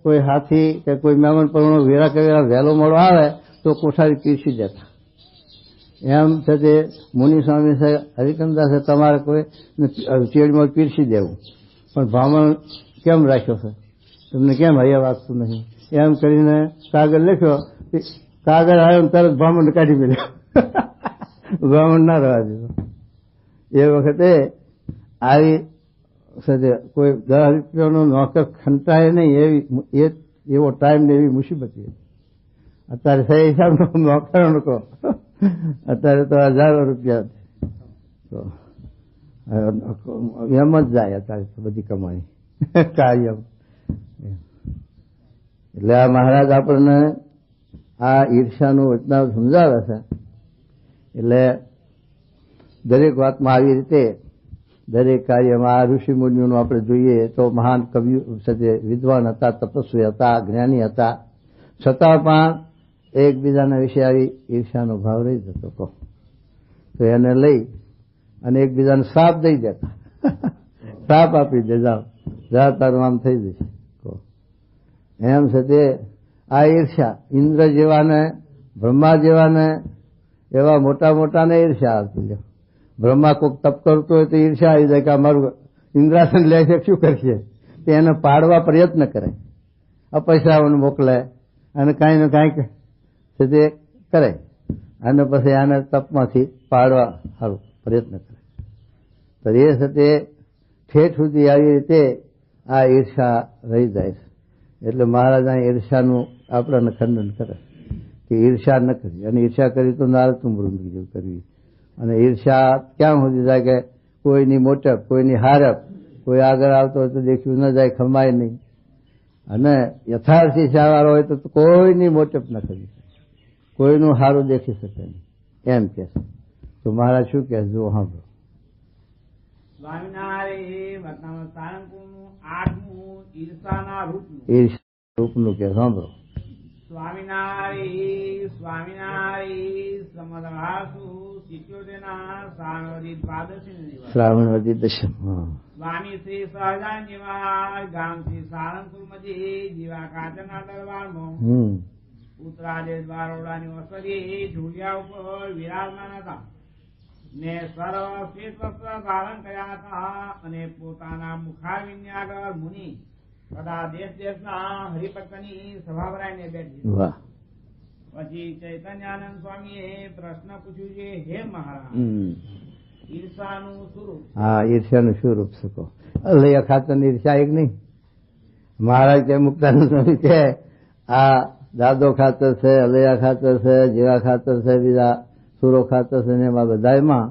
કોઈ હાથી કે કોઈ મહેમાન પરણો વેરા કરેલા વહેલો મોડો આવે તો કોઠારી પીરસી દેતા. એમ છે તે મુનિ સ્વામી છે, હરિકંદા છે, તમારે કોઈ ચેડમાં પીરસી દેવું. પણ બ્રાહ્મણ કેમ રાખ્યો છે, તમને કેમ હૈયા વાગતું નહીં? એમ કરીને કાગળ લખ્યો. કાગળ આવ્યો તરત બ્રાહ્મણને કાઢી મેળ્યો. બ્રાહ્મણ ના રહેવા દીધો. એ વખતે આવી કોઈ 10 રૂપિયાનો નોકર ખંટાય નહીં એવો ટાઈમ ને એવી મુસીબતી. અત્યારે સહી હિસાબનો નોકર કહો, અત્યારે તો 1000 રૂપિયા તો એમ જ જાય અત્યારે તો બધી કમાણી કાયમ. એટલે આ મહારાજ આપણને આ ઈર્ષાનું વચનાવ સમજાવે છે. એટલે દરેક વાતમાં આવી રીતે દરેક કાર્યમાં આ ઋષિ મુનિઓનું આપણે જોઈએ તો મહાન કવિઓ સાથે વિદ્વાન હતા, તપસ્વી હતા, જ્ઞાની હતા, છતાં પણ એકબીજાના વિશે આવી ઈર્ષાનો ભાવ રહી જતો કહો તો એને લઈ અને એકબીજાને શ્રાપ દઈ દેતા. શ્રાપ આપી દે, જાઓ તારું આમ થઈ જશે કહો. એમ છે તે આ ઈર્ષા ઇન્દ્ર જેવાને, બ્રહ્મા જેવાને, એવા મોટા મોટાને ઈર્ષા આવતી. લ્યો બ્રહ્મા કોઈક તપ કરતો હોય તો ઈર્ષા આવી જાય કે અમારું ઇન્દ્રાસન લે છે, શું કરશે? તે એને પાડવા પ્રયત્ન કરે, અપૈસાઓને મોકલે અને કાંઈ ને કાંઈક છે તે કરે અને પછી આને તપમાંથી પાડવા સારું પ્રયત્ન કરે. તો એ છે તે ઠેઠ સુધી આવી રીતે આ ઈર્ષા રહી જાય છે. એટલે મહારાજ આ ઈર્ષાનું આપણને ખંડન કરે કે ઈર્ષા ન કરવી, અને ઈર્ષા કરી તો નારદ મૃંગ જેવું કરવી. અને ઈર્ષા ક્યાં સુધી જાય કે કોઈની મોટપ, કોઈની હારપ, કોઈ આગળ આવતો હોય તો દેખ્યું ન જાય, ખમાય નહીં. અને યથાર્થ ઈર્ષાવાળો હોય તો કોઈની મોટપ ન કરી શકે, કોઈનું સારું દેખી શકે નહીં એમ કે છે. તો મહારાજ શું કહે જો સાંભળો. સ્વામિનારાયણ સારંગપુરનું 8મું ઈર્ષાના રૂપનું. ઈર્ષા રૂપનું કે સાંભળો. સ્વામિનારાયણ સ્વામિનારાયણ સમદવાસુ 77 શ્રાવણવદી દ્વાદશી શ્રાવણવદી દશમ. સ્વામી શ્રી સહજાન નિવાસ ગામ શ્રી સારંગપુર મધ્યે જીવા કાચરના દરબારમાં ઉત્તરાદે દ્વારોડાની વસરી ઝૂલિયા ઉપર વિરાજમાન હતા ને સર્વ શ્વેત વસ્ત્ર ધારણ કર્યા હતા અને પોતાના મુખારવિંદની આગળ મુનિ તથા દેશ દેશના હરિભક્તની સભા ભરાઈને બેઠી. પછી ચૈતન્યાનંદ સ્વામીએ પ્રશ્ન પૂછ્યું છે, હે મહારાજ, ઈર્ષાનું સ્વરૂપ? હા, ઈર્ષાનું સ્વરૂપ શકો અલૈયા ખાતરની ઈર્ષા એક નહીં. મહારાજ કે મુક્તાનંદ સ્વામી કે આ દાદો ખાતર છે, અલૈયા ખાતર છે, જીવા ખાતર છે, બીજા સુરો ખાતર છે ને એમાં બધામાં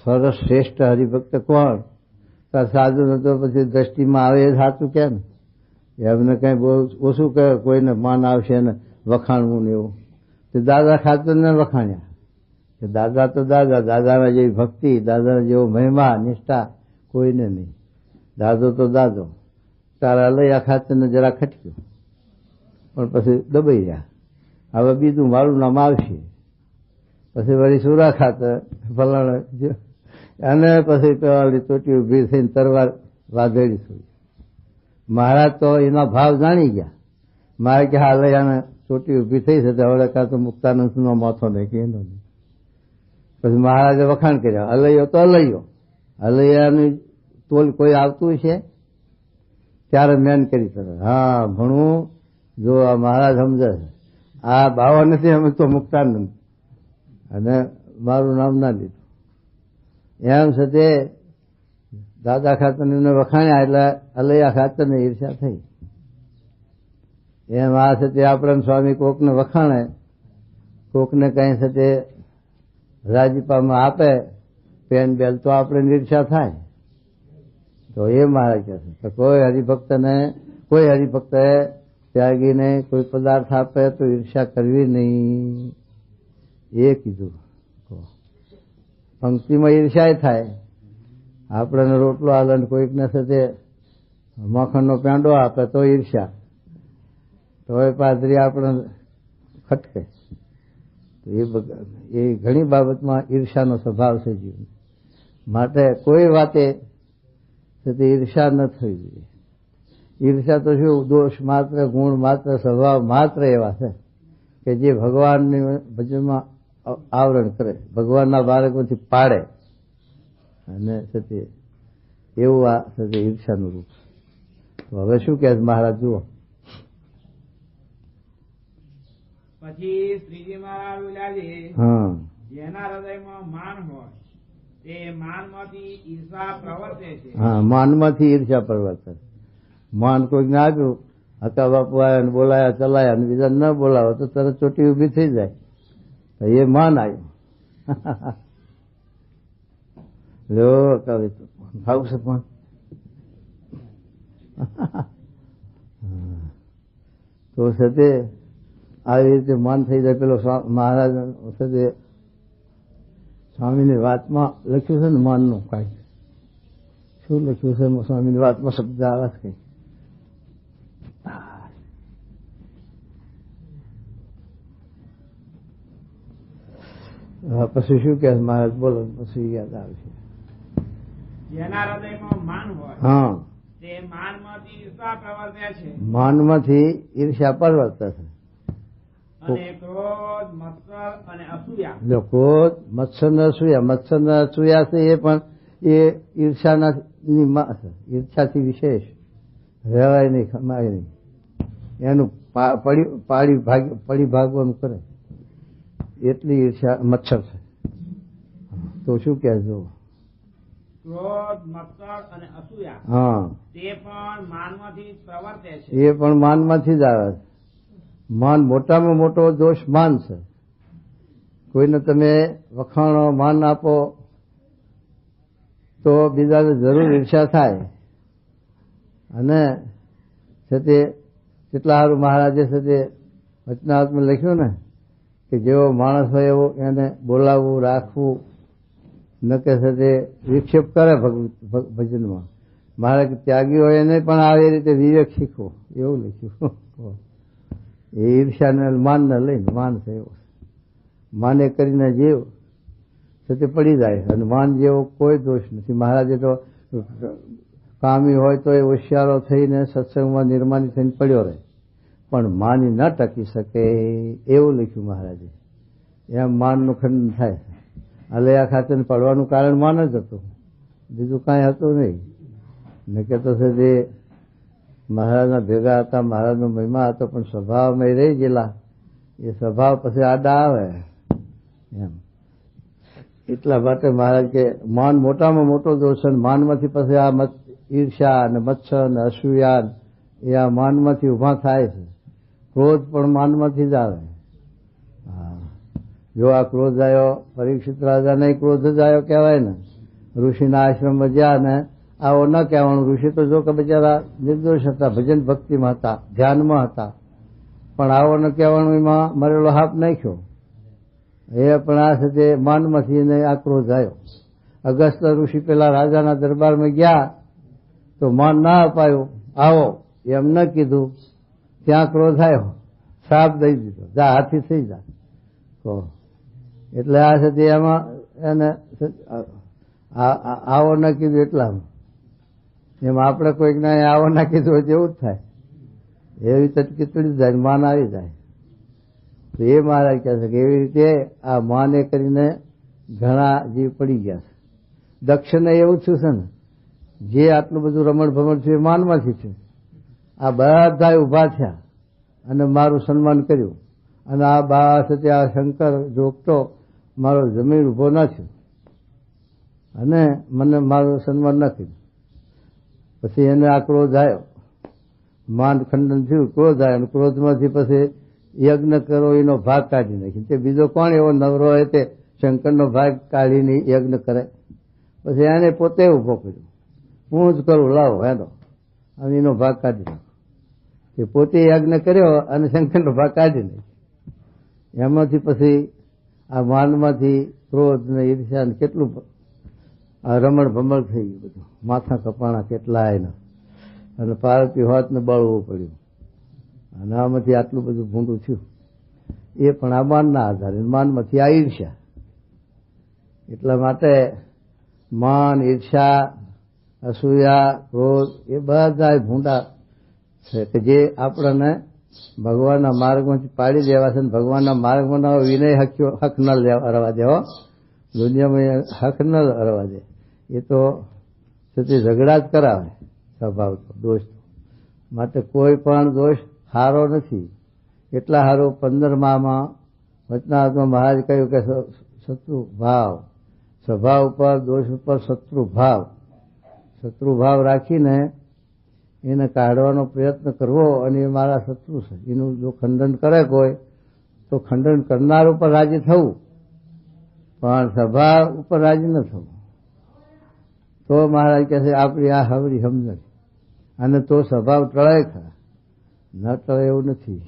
સરસ શ્રેષ્ઠ હરિભક્ત કોણ? સાધુ તો પછી દ્રષ્ટિમાં આવે એ સાચું કેમ? એમને કઈ બહુ ઓછું કે કોઈને માન આવશે ને વખાણવું ને એવું. તો દાદા ખાતરને વખાણ્યા કે દાદા તો દાદા, દાદાના જેવી ભક્તિ, દાદાના જેવો મહિમા નિષ્ઠા કોઈને નહીં. દાદો તો દાદો. તારા અલૈયા ખાતરને જરા ખટક્યું પણ પછી દબાઈ રહ્યા. હવે બીજું મારું નામ આવશે. પછી વળી સુરા ખાતર ફલાણા અને પછી પેલી ચોટી ઉભી થઈને તરવાર વાદળી છોડી. મહારાજ તો એના ભાવ જાણી ગયા. મારે કે હા અલૈયાને ચોટી ઉભી થઈ છે તો હવે કાં તો મુક્તાનંદનો માથો નહીં કે એનો નહીં. પછી મહારાજે વખાણ કર્યા, અલૈયો તો અલૈયો, અલૈયાની તોલ કોઈ આવતું છે ત્યારે મેન કરી તરત હા ભણવું જો આ મહારાજ સમજે આ બાવા નથી અમે તો મુક્તાનંદ અને મારું નામ ના લીધું એમ છે તે દાદા ખાતરને વખાણ્યા એટલે અલૈયા ખાતરને ઈર્ષા થઈ. એમ આ છે તે આપણને સ્વામી કોકને વખાણે, કોકને કઈ છે તે રાજીપામાં આપે પેન બેલ તો આપણે ઈર્ષા થાય. તો એ મહારાજ કહે છે કોઈ હરિભક્તએ ત્યાગીને કોઈ પદાર્થ આપે તો ઈર્ષા કરવી નહીં, એ કીધું. પંક્તિમાં ઈર્ષાય થાય. આપણને રોટલો આલે ને કોઈકને સાથે મખણનો પેંડો આપે તો ઈર્ષા, તો એ પાદરી આપણે ખટકે. તો એ ઘણી બાબતમાં ઈર્ષાનો સ્વભાવ છે જીવન માટે. કોઈ વાતે ઈર્ષા ન થવી જોઈએ. ઈર્ષા તો શું દોષ માત્ર, ગુણ માત્ર, સ્વભાવ માત્ર એવા છે કે જે ભગવાનની ભજનમાં આવરણ કરે, ભગવાનના બાળકોથી પાડે, અને સત્ય એવું આ સત્ય ઈર્ષાનું રૂપ. તો હવે શું કહે મહારાજ જુઓ. પછી શ્રીજી મહારાજ બોલ્યા છે હા, જેના હૃદયમાં માન હોય તે માનમાંથી ઈર્ષા પ્રવર્તે છે. હા, માનમાંથી ઈર્ષા પ્રવર્તે. માન કોઈને આપ્યું, હકા બાપુ આવ્યા ને બોલાયા ચલાયા ને બીજા ન બોલાવો તો તરત ચોટી ઉભી થઈ જાય, તો એ માન આવ્યું. લો કવિ ખાવું છે પણ તો છે તે આવી રીતે માન થઈ જાય. પેલો મહારાજ છે તે સ્વામીની વાતમાં લખ્યું છે ને માનનું કાંઈ શું લખ્યું છે સ્વામીની વાતમાં શબ્દ આવે છે કઈ પછી શું કે મહારાજ બોલો પછી યાદ આવશે. જેના હૃદયમાં માન હોય હા, તે માનમાંથી ઈર્ષા પ્રવર્તે છે. માનમાંથી ઈર્ષા પ્રવર્તે છે. અને ક્રોધ, મત્સર અને અસૂયા. જો ક્રોધ, મત્સર ને અસૂયા, મત્સર ને અસૂયા છે એ પણ એ ઈર્ષાથી વિશેષ રહેવાય નહીં, ખમાય નહીં. એનું પડી ભાગવાનું કરે એટલી ઈર્ષા મચ્છર છે. તો શું કહે જો ક્રોધ, મત્સર અને અસૂયા હા તે પણ માનમાંથી પ્રવર્તે છે. એ પણ માનમાંથી જ આવે છે. માન મોટામાં મોટો દોષ માન છે. કોઈને તમે વખાણો, માન આપો તો બીજાને જરૂર ઈર્ષા થાય. અને છે તે કેટલા સારું મહારાજે છે તે વચનાત્મા લખ્યું ને કે જેવો માણસ હોય એવો એને બોલાવવું, રાખવું, ન કે છે તે વિક્ષેપ કરે ભજનમાં. મારે ત્યાગી હોય એને પણ આવી રીતે વિવેક શીખવો, એવું લખ્યું. એ ઈર્ષાને માનને લઈને માન છે એવો. માને કરીને જીવ છે તે પડી જાય, અને માન જેવો કોઈ દોષ નથી. મહારાજે તો કામી હોય તો એ હોશિયારો થઈને સત્સંગમાં નિર્માની થઈને પડ્યો રહે, પણ માની ન ટકી શકે એવું લખ્યું મહારાજે. એમ માનનું ખંડન થાય. અલૈયા ખાતે પડવાનું કારણ માન જ હતું, બીજું કાંઈ હતું નહીં. ને કે તો છે તે મહારાજના ભેગા હતા, મહારાજનો મહિમા હતો, પણ સ્વભાવમાં રહી ગયેલા. એ સ્વભાવ પછી આડા આવે એમ. એટલા માટે મહારાજ કે માન મોટામાં મોટો દોષ, માનમાંથી પછી આ ઈર્ષા અને મત્સર અને અસૂયા એ આ માનમાંથી ઉભા થાય છે. ક્રોધ પણ માનમાંથી જ આવે. હા, જો આ ક્રોધ આવ્યો, પરીક્ષિત રાજાને ક્રોધ જ આવ્યો કહેવાય ને. ઋષિના આશ્રમમાં જ્યાં ને આવો ન કહેવાનું. ઋષિ તો જો કે બિચારા નિર્દોષ હતા, ભજન ભક્તિમાં હતા, ધ્યાનમાં હતા, પણ આવો ન કહેવાનું એમાં મરેલો હાપ નાખ્યો. એ પણ આ છે તે માનમાંથી એને આ ક્રોધ આવ્યો. અગસ્ત ઋષિ પેલા રાજાના દરબારમાં ગયા તો માન ના અપાયું, આવો એમ ન કીધું, ત્યાં ક્રોધ આવ્યો, શ્રાપ દઈ દીધો, જા હાથી થઈ જા. તો એટલે આ છે તે એમાં એને આવો ન કીધું એટલામાં. એમ આપણે કોઈક ના આવો ના કીધું હોય તેવું જ થાય. એવી ચટકી ચડી જાય, માન આવી જાય. તો એ મહારાજ કહે છે કે એવી રીતે આ માને કરીને ઘણા જીવ પડી ગયા છે. દક્ષને એવું થયું છે ને, જે આટલું બધું રમણ ભમણ થયું એ માનમાંથી છે. આ બધા ઉભા થયા અને મારું સન્માન કર્યું, અને આ બા સાથે આ શંકર જોગતો મારો જમીન ઉભો ના થયો અને મને મારું સન્માન ન કર્યું. પછી એને આ ક્રોધ આવ્યો, માન ખંડન થયું, ક્રોધ આવ્યો, અને ક્રોધમાંથી પછી યજ્ઞ કરો એનો ભાગ કાઢી નાખી. તે બીજો કોણ એવો નવરો હોય તે શંકરનો ભાગ કાઢીને યજ્ઞ કરે? પછી એને પોતે ઉભો કર્યો, હું જ કરું, લાવો એનો, અને એનો ભાગ કાઢી નાખો. એ પોતે યજ્ઞ કર્યો અને શંકરનો ભાગ કાઢી નાખ્યો. એમાંથી પછી આ માનમાંથી ક્રોધ ને ઈર્ષ્યા ને કેટલું રમણ ભમણ થઈ ગયું બધું, માથા કપાણા કેટલા એના, અને પાર્વતી હોત ને બળવું પડ્યું, અને આમાંથી આટલું બધું ભૂંડું થયું. એ પણ આ માનના આધારે, માનમાંથી આ ઈર્ષ્યા. એટલા માટે માન, ઈર્ષ્યા, અસૂયા, ક્રોધ એ બધા ભૂંડા છે કે જે આપણને ભગવાનના માર્ગમાંથી પાડી દેવા છે. ભગવાનના માર્ગમાં વિનય હક ન રહેવા દેવો, દુનિયામાં હક ન રહેવા દે. એ તો ઝઘડા જ કરાવે સ્વભાવ તો, દોષ તો. માટે કોઈ પણ દોષ સારો નથી. એટલા સારો 15માં વચનાત્મા મહારાજ કહ્યું કે શત્રુ ભાવ, સ્વભાવ ઉપર, દોષ ઉપર શત્રુ ભાવ રાખીને એને કાઢવાનો પ્રયત્ન કરવો, અને એ મારા શત્રુ છે, એનું જો ખંડન કરે કોઈ તો ખંડન કરનાર ઉપર રાજી થવું, પણ સ્વભાવ ઉપર રાજી ન થવું. તો મહારાજ કહે છે આપણી આ હવરી સમજણ, અને તો સ્વભાવ ટળે ખરા, ન ટળે એવું નથી.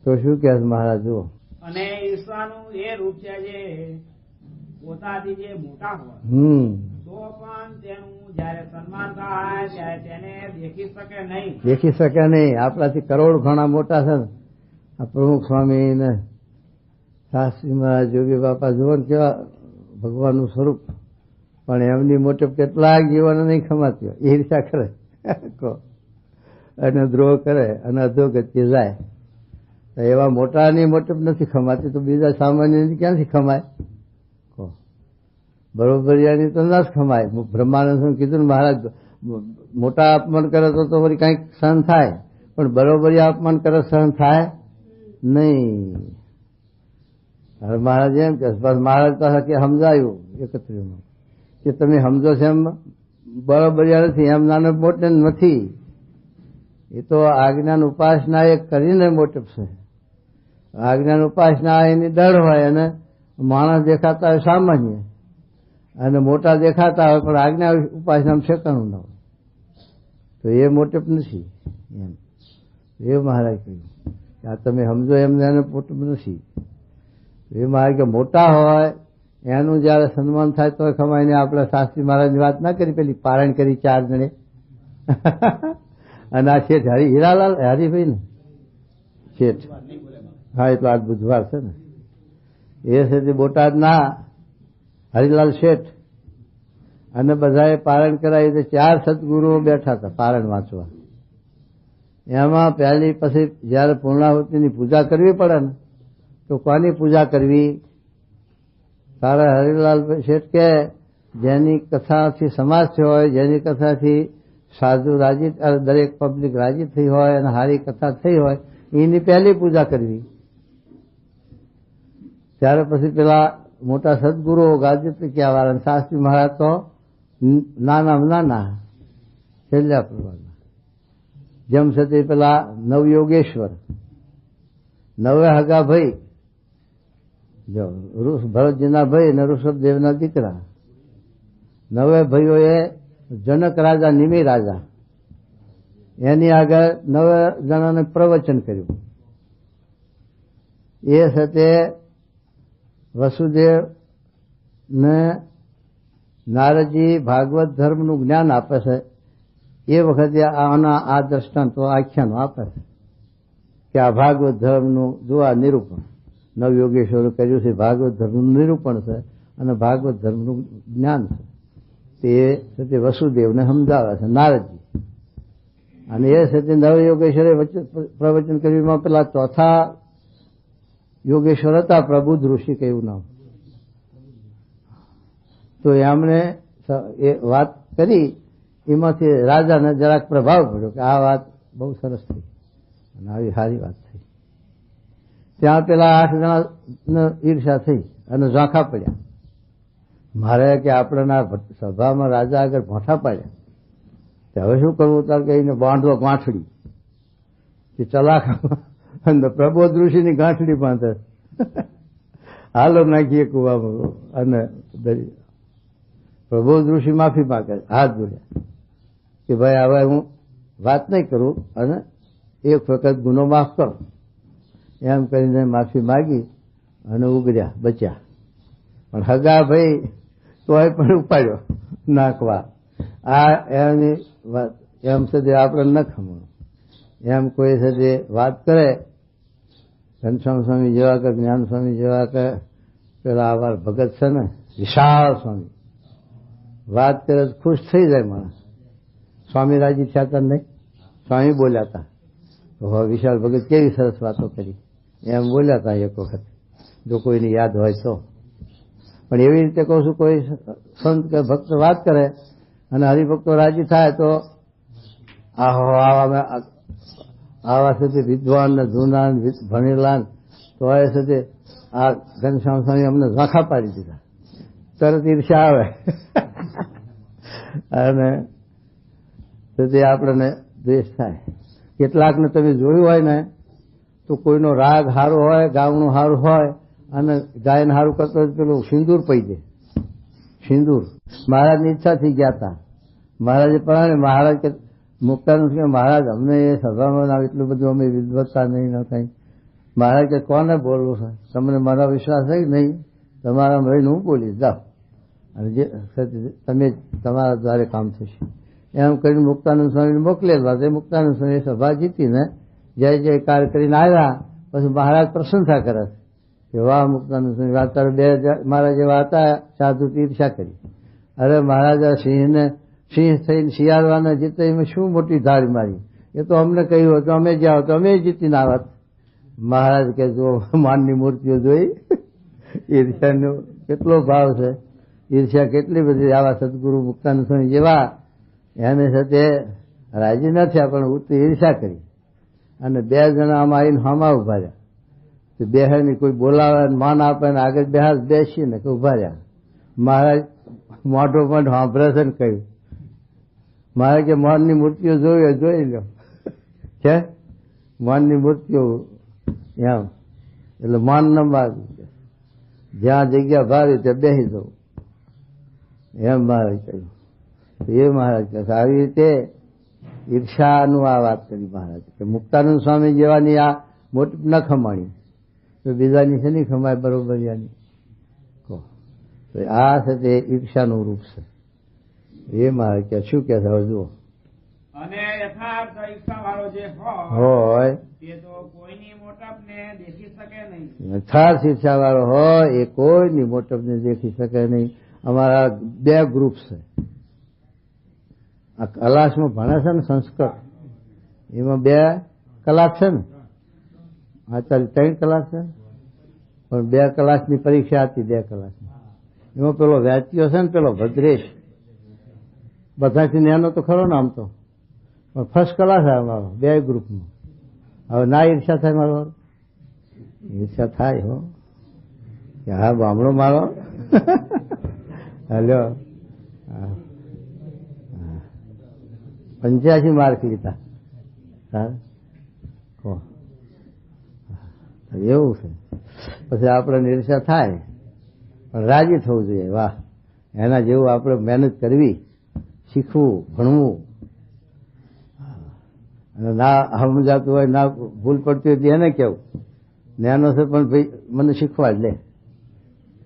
તો શું કહે છે મહારાજ? જુઓ, અને ઈશ્વરનું એ રૂપ છે જે પોતાથી જે મોટા હોય તો પણ તેનું જયારે સન્માન થાય ત્યારે તેને દેખી શકે નહીં. આપણાથી કરોડ ઘણા મોટા છે ને, આ પ્રમુખ સ્વામી ને શાસ્ત્રી મહારાજ, જોગી બાપા, જુઓ ને કેવા ભગવાનનું સ્વરૂપ, પણ એમની મોટપ કેટલાક જીવન નહીં ખમાતી હોય. ઈર્ષા કરે અને દ્રોહ કરે અને અધોગતિ જાય. તો એવા મોટાની મોટપ નથી ખમાતી, તો બીજા સામાન્ય ક્યાંથી ખમાય? બરોબરિયાની તો ના જ ખમાય. બ્રહ્માનંદ કીધું ને મહારાજ, મોટા અપમાન કરે તો વળી કંઈક સહન થાય, પણ બરોબરિયા અપમાન કરે સહન થાય નહીં. હવે મહારાજ એમ કે, મહારાજ પાસે કે સમજાયું 31માં કે તમે સમજો છો એમ બરોબરિયા નથી, એમ નાનો મોટે નથી. એ તો આજ્ઞાન ઉપાસના એ કરીને મોટપ છે. આજ્ઞાન ઉપાસના એની દળ હોય, અને માણસ દેખાતા હોય સામાન્ય, અને મોટા દેખાતા હોય પણ આજ્ઞા ઉપાસના ઠેકાણું ના હોય, તો એ મોટપ નથી. એમ એ મહારાજ કહ્યું કે આ તમે સમજો એમને એને મોટપ નથી. એ મહારાજ કે મોટા હોય એનું જયારે સન્માન થાય તો ખમાઈને આપણે શાસ્ત્રી મહારાજની વાત ના કરી, પેલી પારણ કરી 4 જણે, અને આ શેઠ હીરાલાલ હરિભાઈ ને શેઠ, હા એટલો આજ બુધવાર છે ને, એ છે બોટાદના હરિલાલ શેઠ, અને બધાએ પારણ કરાવી. 4 સદગુરુઓ બેઠા હતા પારણ વાંચવા. એમાં પહેલી પછી જયારે પૂર્ણાહુતિની પૂજા કરવી પડે ને, તો કોની પૂજા કરવી? તારા હરિલાલ શેઠ કે જેની કથાથી સમાજ થયો હોય, જેની કથાથી સાધુ રાજી, દરેક પબ્લિક રાજી થઈ હોય અને સારી કથા થઈ હોય, એની પહેલી પૂજા કરવી. ત્યારે પછી પેલા મોટા સદગુરુઓ ગાજત્રી વાળા શાસ્ત્રી મહારાજ તો નાના છેલ્લા પ્રવારના, જેમ છતાં પેલા નવયોગેશ્વર, નવે હગા ભાઈ, જો ભરતજીના ભાઈ અને ઋષભદેવના દીકરા, નવે ભાઈઓએ જનક રાજા, નિમિ રાજા, એની આગળ 9 જણાને પ્રવચન કર્યું. એ સાથે વસુદેવ ને નારદજી ભાગવત ધર્મનું જ્ઞાન આપે છે. એ વખતે આના આ દ્રષ્ટાંતો આખ્યાનો આપે છે કે આ ભાગવત ધર્મનું જો આ નિરૂપણ નવયોગેશ્વરે કર્યું છે. ભાગવત ધર્મનું નિરૂપણ છે અને ભાગવત ધર્મનું જ્ઞાન છે. તે વસુદેવને સમજાવે છે નારદજી, અને એ સાથે નવયોગેશ્વરે પ્રવચન કર્યું. પેલા ચોથા યોગેશ્વર હતા, પ્રબુદ્ધ ઋષિ કયું નામ, તો એમણે એ વાત કરી. એમાંથી રાજાને જરાક પ્રભાવ પડ્યો કે આ વાત બહુ સરસ થઈ, અને આવી સારી વાત થઈ. ત્યાં પેલા 8 જણા ઈર્ષા થઈ અને ઝાંખા પડ્યા. મારે કે આપણને સભામાં રાજા આગળ ભોંઠા પાડ્યા, હવે શું કરવું? તાર કે એને બાંધો ગાંઠડી કે ચલાક અને પ્રબોધ ઋષિની ગાંઠડી બાંધે, હાલો નાખીએ કુવામાં. અને પ્રબોધ ઋષિ માફી માંગે, હાથ જોડ્યા કે ભાઈ હવે હું વાત નહીં કરું અને એક વખત ગુનો માફ કરો. એમ કરીને માફી માગી અને ઉગર્યા, બચ્યા. પણ હગા ભાઈ તોય પણ ઉપાડ્યો નાખવા. આ એમની વાત એમ સુધી આપણે ન ખમણ. એમ કોઈ સાથે વાત કરે, ઘનશ્યામ સ્વામી જેવા કે જ્ઞાન સ્વામી જેવા કે પેલા આવાર ભગત છે ને વિશાળ સ્વામી, વાત કરે ખુશ થઈ જાય માણસ. સ્વામી રાજી થયા હતા નહીં? સ્વામી બોલ્યા હતા, હવે વિશાળ ભગત કેવી સરસ વાતો કરી એમ બોલ્યા હતા એક વખત, જો કોઈને યાદ હોય તો. પણ એવી રીતે કહું છું, કોઈ સંત કે ભક્ત વાત કરે અને હરિભક્તો રાજી થાય તો આવા સુધી વિદ્વાન ને જૂના ભણેલા તો એ સુધી આ ઘનશ્યામ સ્વામી અમને ઝાંખા પાડી દીધા. તરત ઈર્ષા આવે અને તેથી આપણને દ્વેષ થાય. કેટલાકને તમે જોયું હોય ને તો કોઈનો રાગ સારો હોય, ગામનું સારું હોય અને ગાયન સારું કરતો પેલું સિંદૂર પડી જાય. સિંદૂર મહારાજની ઈચ્છાથી ગયા હતા. મહારાજે પણ મહારાજ કે મુક્તાનંદ કે મહારાજ અમને એ સભામાં એટલું બધું અમે વિદ્વત્તા નહીં ન કંઈ. મહારાજ કે કોને બોલવું છે? તમને મારા વિશ્વાસ છે નહીં? તમારા રહીને હું બોલીશ, જાઓ અને જે તમે તમારા દ્વારે કામ થશે. એમ કરીને મુક્તાનંદ સ્વામીને મોકલેલા. તે મુક્તાનંદ સ્વામી સભા જીતીને જય જયકાર કરીને આવ્યા. પછી મહારાજ પ્રશંસા કરે કે વાહ મુક્તાનંદ સ્વામી, વાત તારે 2 મારા જેવા હતા સાધુ ઈર્ષા કરી. અરે મહારાજા સિંહ થઈને શિયાળવાના જીતે એમાં શું મોટી ધાર મારી, એ તો અમને કહ્યું હતું અમે જાઓ તો અમે જીતીને આવત. મહારાજ કે જો માનની મૂર્તિઓ જોઈ, ઈર્ષ્યાનો કેટલો ભાવ છે, ઈર્ષ્યા કેટલી બધી. આવા સદગુરુ મુક્તાનંદ સ્વામી જેવા એને સાથે રાજી ન થયા પણ ઉઠી ઈર્ષા કરી અને 2 જણા આમાં આવીને હામાં ઉભા રહ્યા. તો બેહાની કોઈ બોલાવે માન આપે ને આગળ બેસી ને ઉભા રહ્યા. મહારાજ મોઢો પણ સાંભળે છે ને કહ્યું, મારે કે માનની મૂર્તિઓ જોઈ લો છે, માનની મૂર્તિઓ એમ. એટલે માન ન માગવું, જ્યાં જગ્યા ભાવી ત્યાં બેસી જવું એમ મહારાજ કહ્યું. એ મહારાજ કહે આવી રીતે ઈર્ષાનું આ વાત કરી મહારાજ કે મુક્તાનંદ સ્વામી જેવાની આ મોટી ન ખમાણી તો બીજાની છે નહીં ખમાય બરોબર યાની કહો. તો આ છે તે ઈર્ષાનું રૂપ છે. એ મહારાજ કે શું કે છે જુઓ. અને યથાર્થ ઈચ્છા વાળો જે હોય તે તો કોઈની મોટપને દેખી શકે નહીં. યથાર્થ ઈચ્છા વાળો હોય એ કોઈની મોટપને દેખી શકે નહીં. અમારા 2 ગ્રુપ છે. આ કલાસમાં ભણે છે ને સંસ્કૃત, એમાં 2 કલાસ છે ને, અત્યારે 3 કલાસ છે પણ 2 કલાસની પરીક્ષા હતી. 2 કલાસની એમાં પેલો વ્યાચ્યો છે ને પેલો ભદ્રેશ, બધાથી નાનો તો ખરો ને આમ તો, પણ ફર્સ્ટ ક્લાસ આવે મારો 2 ગ્રુપમાં. હવે ના ઈર્ષા થાય મારો? ઈર્ષા થાય હો કે હા બામણો મારો હલો 85 માર્ક લીધા. એવું છે. પછી આપણે ઈર્ષા થાય પણ રાજી થવું જોઈએ. વાહ, એના જેવું આપણે મહેનત કરવી, શીખવું, ભણવું. અને ના સમજાતું હોય, ના ભૂલ પડતી હોય એને કેવું નાનો છે પણ ભાઈ મને શીખવા જ લે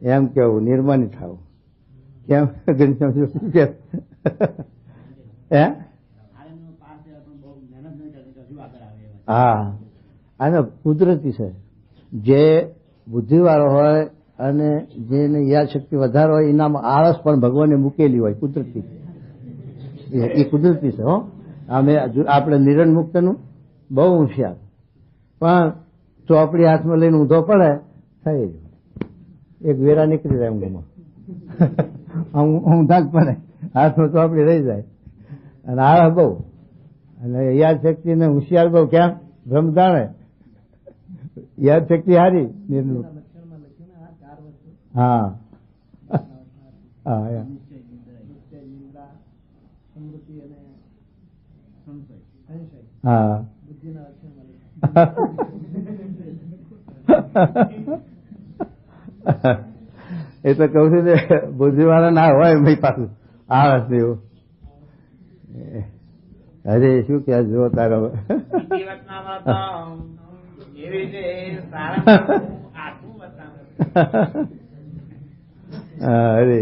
એમ કેવું, નિર્માની થવું. કેમ કે હા, આને કુદરતી છે. જે બુદ્ધિવાળો હોય અને જેને યાદ શક્તિ વધારે હોય એનામાં આળસ પણ ભગવાને મૂકેલી હોય કુદરતી. એ કુદરતી છે હો. આપણે નિરણ મુક્તનું બહુ હોશિયાર, પણ ચોપડી હાથમાં લઈને ઊંધો પડે થઈ એક વેરા નીકળી જાય ઊંઘમાં ઊંધા જ પડે, હાથમાં ચોપડી રહી જાય. અને આળસ બહુ અને યાદ શક્તિ ને હોશિયાર બહુ. કેમ બ્રહ્મ જાણે યાદ શક્તિ હારી નિર્ણય હા હા હા એ તો કઉ છું ને બુદ્ધિવાળા ના હોય મેં પાછું આ હશે એવું. અરે શું કે જો તારો વિધિવતનામાં તો એવી રીતે સારા આખું બતાવે. અરે